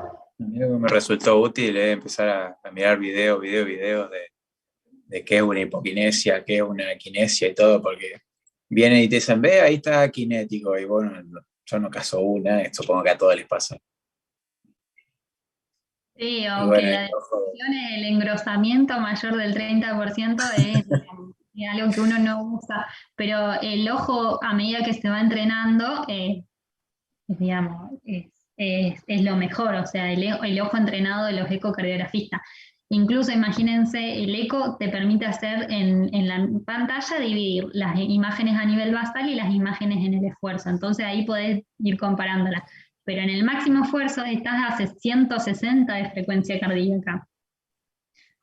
A mí lo que me resultó útil es empezar a mirar videos de qué es una hipoquinesia, qué es una kinesia y todo, porque vienen y te dicen, ve, ahí está kinético, y bueno, yo no caso una, supongo que a todos les pasa. Sí, Y o bueno, que la definición es el engrosamiento mayor del 30% es algo que uno no usa, pero el ojo a medida que se va entrenando, digamos, es lo mejor, o sea, el ojo entrenado de los ecocardiografistas. Incluso imagínense, el eco te permite hacer en la pantalla dividir las imágenes a nivel basal y las imágenes en el esfuerzo, entonces ahí podés ir comparándolas. Pero en el máximo esfuerzo estás a 160 de frecuencia cardíaca.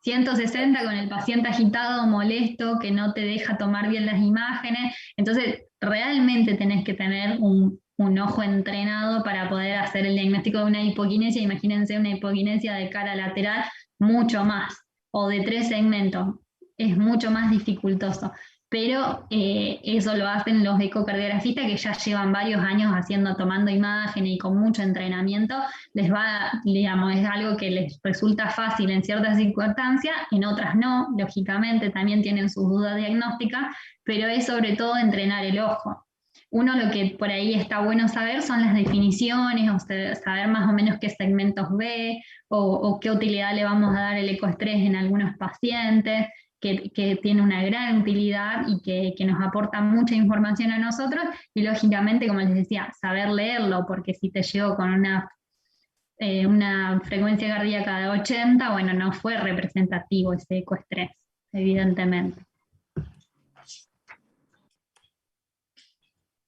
160 con el paciente agitado, molesto, que no te deja tomar bien las imágenes. Entonces, realmente tenés que tener un ojo entrenado para poder hacer el diagnóstico de una hipoquinesia. Imagínense una hipoquinesia de cara lateral, mucho más, o de 3 segmentos. Es mucho más dificultoso. Pero eso lo hacen los ecocardiografistas que ya llevan varios años tomando imágenes y con mucho entrenamiento, les va, digamos, es algo que les resulta fácil en ciertas circunstancias, en otras no, lógicamente también tienen sus dudas diagnósticas, pero es sobre todo entrenar el ojo. Uno lo que por ahí está bueno saber son las definiciones, o saber más o menos qué segmentos ve, o qué utilidad le vamos a dar el ecoestrés en algunos pacientes, que tiene una gran utilidad y que nos aporta mucha información a nosotros, y lógicamente, como les decía, saber leerlo, porque si te llegó con una frecuencia cardíaca de 80, bueno, no fue representativo ese ecoestrés, evidentemente.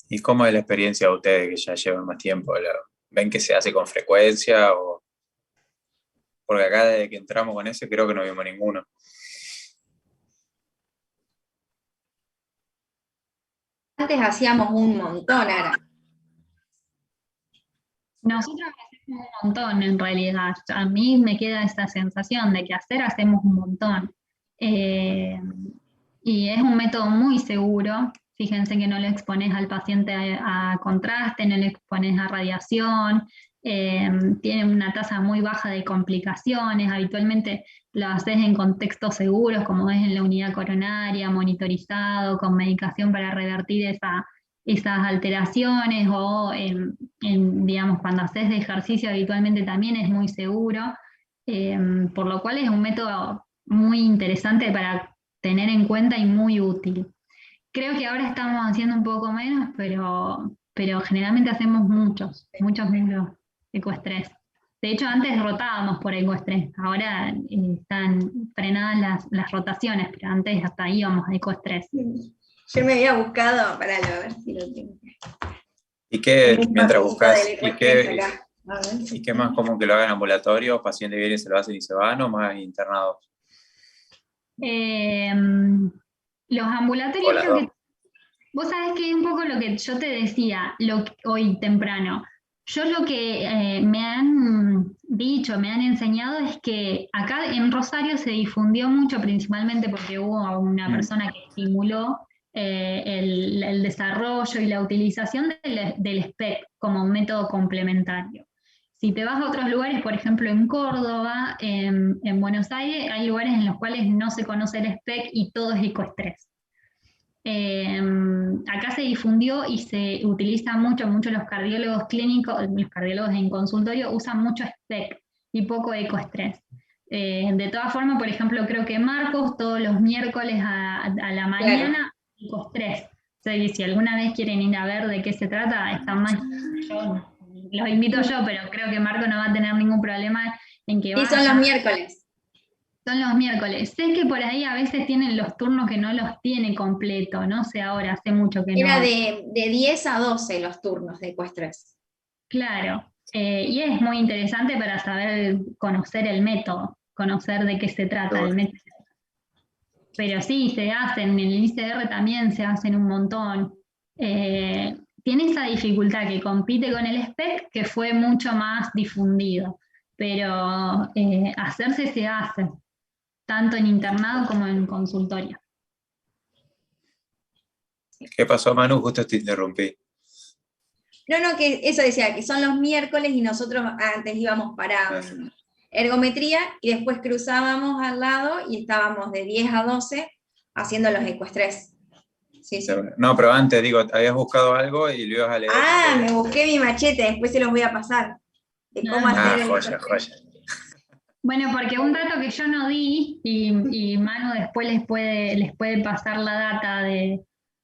¿Y cómo es la experiencia de ustedes que ya llevan más tiempo? ¿Ven que se hace con frecuencia? Porque acá desde que entramos con ese creo que no vimos ninguno. Antes hacíamos un montón, Ara. Nosotros hacemos un montón en realidad. A mí me queda esa sensación de que hacemos un montón. Y es un método muy seguro. Fíjense que no le expones al paciente a contraste, no le expones a radiación, tiene una tasa muy baja de complicaciones, habitualmente lo haces en contextos seguros, como es en la unidad coronaria, monitorizado, con medicación para revertir esas alteraciones, o digamos, cuando haces de ejercicio habitualmente también es muy seguro, por lo cual es un método muy interesante para tener en cuenta y muy útil. Creo que ahora estamos haciendo un poco menos, pero generalmente hacemos muchos ecoestrés. De hecho, antes rotábamos por ecoestrés, ahora están frenadas las rotaciones, pero antes hasta íbamos a ecoestrés. Yo me había buscado, para a ver si lo tengo. ¿Y qué, mientras buscas, y qué más común que lo hagan ambulatorio? ¿Paciente viene y se lo hacen y se van, o más internados? Los ambulatorios creo que... Vos sabés que es un poco lo que yo te decía hoy temprano. Yo lo que me han dicho, me han enseñado es que acá en Rosario se difundió mucho, principalmente porque hubo una persona que estimuló el desarrollo y la utilización del SPECT como un método complementario. Si te vas a otros lugares, por ejemplo en Córdoba, en Buenos Aires, hay lugares en los cuales no se conoce el SPECT y todo es ecoestrés. Acá se difundió y se utiliza mucho los cardiólogos clínicos, los cardiólogos en consultorio usan mucho SPECT y poco ecoestrés. De todas formas, por ejemplo, creo que Marcos todos los miércoles a la mañana, ecoestrés. O sea, y si alguna vez quieren ir a ver de qué se trata, están más. Yo los invito yo, pero creo que Marco no va a tener ningún problema en que Sí, son los miércoles. Son los miércoles. Sé que por ahí a veces tienen los turnos que no los tiene completo, no sé ahora, hace mucho que no. Era de 10 a 12 los turnos de ecoestrés. Claro, y es muy interesante para saber, conocer el método, conocer de qué se trata el método. Pero sí, se hacen, en el ICR también se hacen un montón. Tiene esa dificultad que compite con el SPEC, que fue mucho más difundido, pero hacerse se hace, tanto en internado como en consultorio. ¿Qué pasó, Manu? Justo te interrumpí. No, que eso decía, que son los miércoles y nosotros antes íbamos para ergometría y después cruzábamos al lado y estábamos de 10 a 12 haciendo los ecoestrés. Sí, sí. No, pero antes, digo, habías buscado algo y lo ibas a leer. Me busqué mi machete, después se los voy a pasar. De cómo hacer joya. Bueno, porque un dato que yo no di, y Manu después les puede pasar la data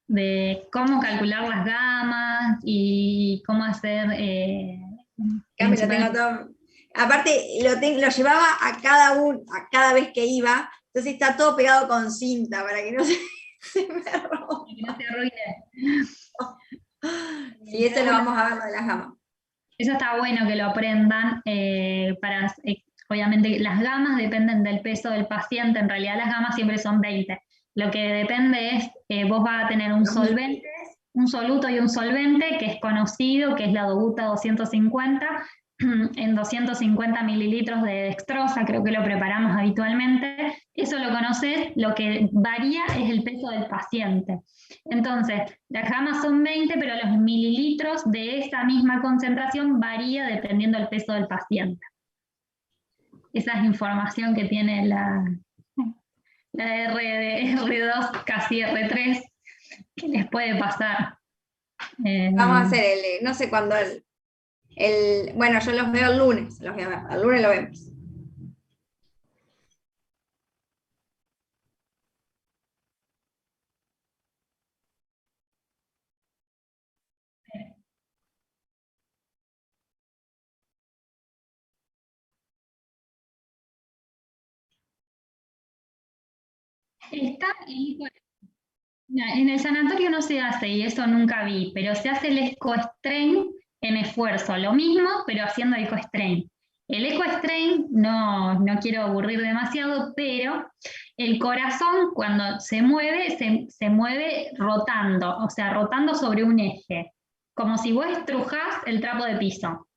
de cómo calcular las gamas y cómo hacer... lo tengo todo. Aparte, lo llevaba a cada vez que iba, entonces está todo pegado con cinta para que no se me rompa. Que no se arruine. Sí, eso lo vamos a ver, lo de las gamas. Eso está bueno que lo aprendan. Obviamente las gamas dependen del peso del paciente, en realidad las gamas siempre son 20. Lo que depende es, vos vas a tener un solvente, un soluto y un solvente, que es conocido, que es la dobuta 250, en 250 mililitros de dextrosa, creo que lo preparamos habitualmente. Eso lo conoces, lo que varía es el peso del paciente. Entonces, las gamas son 20, pero los mililitros de esa misma concentración varía dependiendo del peso del paciente. Esa es información que tiene la R2, casi R3, que les puede pasar. Vamos a hacer no sé cuándo bueno, yo los veo el lunes, los voy a ver, el lunes lo vemos. En el sanatorio no se hace, y eso nunca vi, pero se hace el ecostrain en esfuerzo, lo mismo, pero haciendo ecostrain. El ecostrain, no quiero aburrir demasiado, pero el corazón cuando se mueve rotando, o sea, rotando sobre un eje, como si vos estrujás el trapo de piso.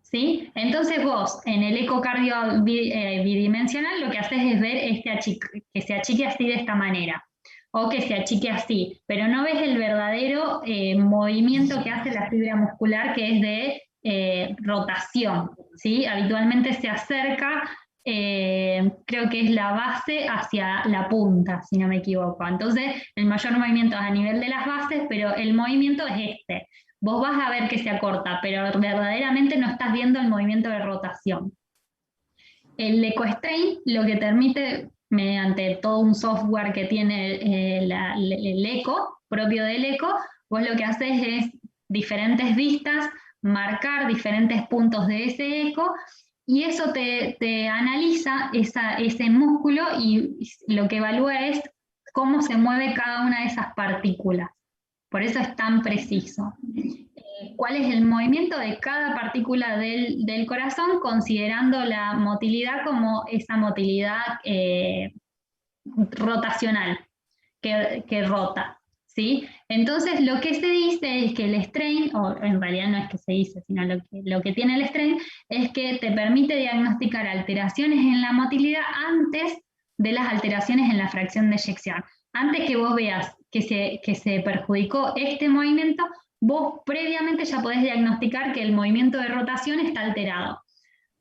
¿Sí? Entonces vos, en el ecocardio bidimensional, lo que haces es ver que se achique así de esta manera, o que se achique así, pero no ves el verdadero movimiento que hace la fibra muscular, que es de rotación, ¿sí? Habitualmente se acerca, creo que es la base hacia la punta, si no me equivoco. Entonces, el mayor movimiento es a nivel de las bases, pero el movimiento es este. Vos vas a ver que se acorta, pero verdaderamente no estás viendo el movimiento de rotación. El ecostrain lo que permite, mediante todo un software que tiene el eco, propio del eco, vos lo que haces es diferentes vistas, marcar diferentes puntos de ese eco, y eso te analiza ese músculo, y lo que evalúa es cómo se mueve cada una de esas partículas. Por eso es tan preciso. ¿Cuál es el movimiento de cada partícula del corazón, considerando la motilidad como esa motilidad rotacional, que rota? ¿Sí? Entonces, lo que se dice es que el strain, o en realidad no es que se dice, sino lo que tiene el strain, es que te permite diagnosticar alteraciones en la motilidad antes de las alteraciones en la fracción de eyección. Antes que vos veas que se perjudicó este movimiento, vos previamente ya podés diagnosticar que el movimiento de rotación está alterado.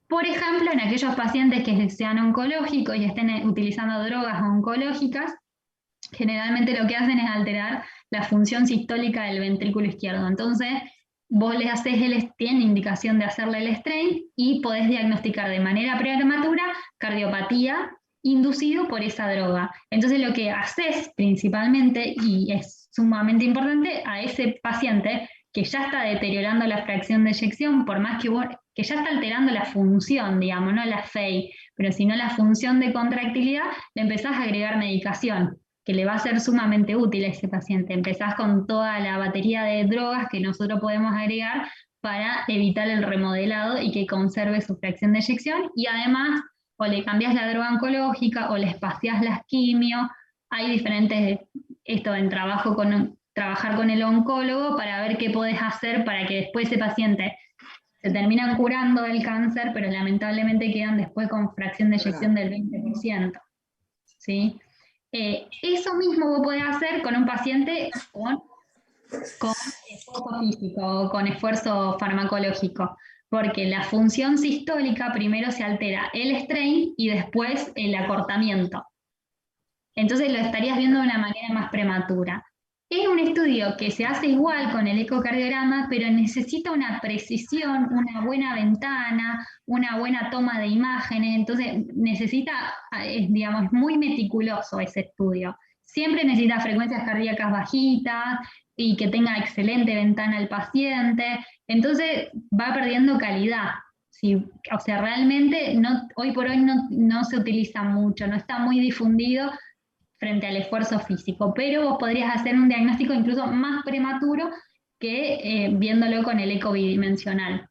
Por ejemplo, en aquellos pacientes que sean oncológicos y estén utilizando drogas oncológicas, generalmente lo que hacen es alterar la función sistólica del ventrículo izquierdo. Entonces, vos le haces tiene indicación de hacerle el strain y podés diagnosticar de manera prematura cardiopatía inducido por esa droga. Entonces lo que haces principalmente, y es sumamente importante, a ese paciente que ya está deteriorando la fracción de eyección, por más que ya está alterando la función, digamos, no la FEI, pero sino la función de contractilidad, le empezás a agregar medicación, que le va a ser sumamente útil a ese paciente. Empezás con toda la batería de drogas que nosotros podemos agregar para evitar el remodelado y que conserve su fracción de eyección, y además o le cambias la droga oncológica o le espaciás las quimio. Hay diferentes, esto en trabajar con el oncólogo para ver qué podés hacer para que después ese paciente se termina curando del cáncer, pero lamentablemente quedan después con fracción de eyección del 20%. ¿Sí? Eso mismo vos podés hacer con un paciente con esfuerzo físico o con esfuerzo farmacológico, porque la función sistólica primero se altera el strain y después el acortamiento. Entonces lo estarías viendo de una manera más prematura. Es un estudio que se hace igual con el ecocardiograma, pero necesita una precisión, una buena ventana, una buena toma de imágenes, entonces necesita, digamos, es muy meticuloso ese estudio. Siempre necesita frecuencias cardíacas bajitas y que tenga excelente ventana el paciente, entonces va perdiendo calidad. Sí, o sea, realmente hoy por hoy no se utiliza mucho, no está muy difundido frente al esfuerzo físico, pero vos podrías hacer un diagnóstico incluso más prematuro que viéndolo con el eco bidimensional.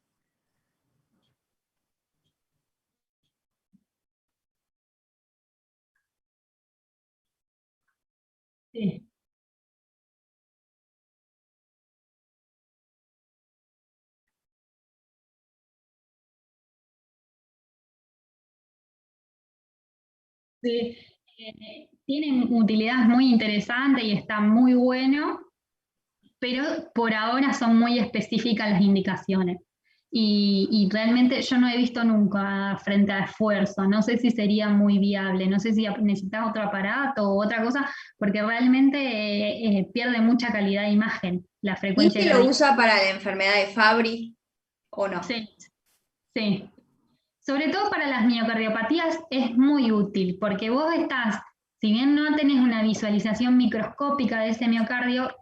Sí. Sí. Tienen utilidades muy interesantes y está muy bueno, pero por ahora son muy específicas las indicaciones. Y realmente yo no he visto nunca frente a esfuerzo, no sé si sería muy viable, no sé si necesitas otro aparato o otra cosa, porque realmente pierde mucha calidad de imagen la frecuencia. ¿Y si lo usa para la enfermedad de Fabry o no? Sí, sí. Sobre todo para las miocardiopatías es muy útil, porque vos estás, si bien no tenés una visualización microscópica de ese miocardio,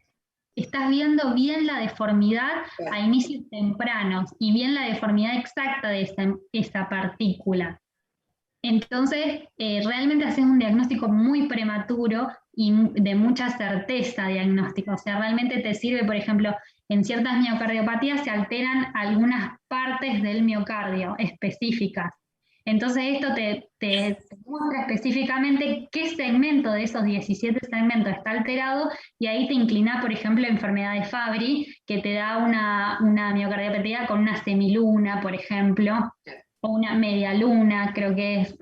estás viendo bien la deformidad a inicios tempranos y bien la deformidad exacta de esa partícula. Entonces, realmente haces un diagnóstico muy prematuro y de mucha certeza diagnóstica. O sea, realmente te sirve, por ejemplo, en ciertas miocardiopatías se alteran algunas partes del miocardio específicas. Entonces esto te muestra específicamente qué segmento de esos 17 segmentos está alterado y ahí te inclina, por ejemplo, a enfermedad de Fabry, que te da una miocardiopatía con una semiluna, por ejemplo, o una media luna, creo que es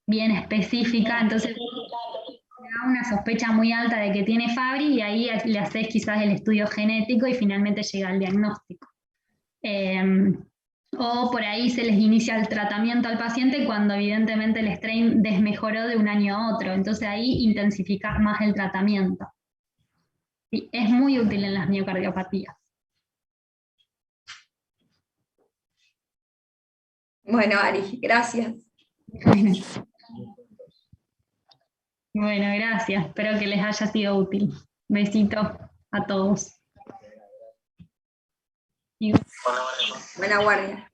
bien específica, entonces te da una sospecha muy alta de que tiene Fabry y ahí le haces quizás el estudio genético y finalmente llega al diagnóstico. O por ahí se les inicia el tratamiento al paciente cuando evidentemente el strain desmejoró de un año a otro, entonces ahí intensificas más el tratamiento. Sí, es muy útil en las miocardiopatías. Bueno, Ari, gracias. Bueno, gracias. Espero que les haya sido útil. Besito a todos. Buena guardia.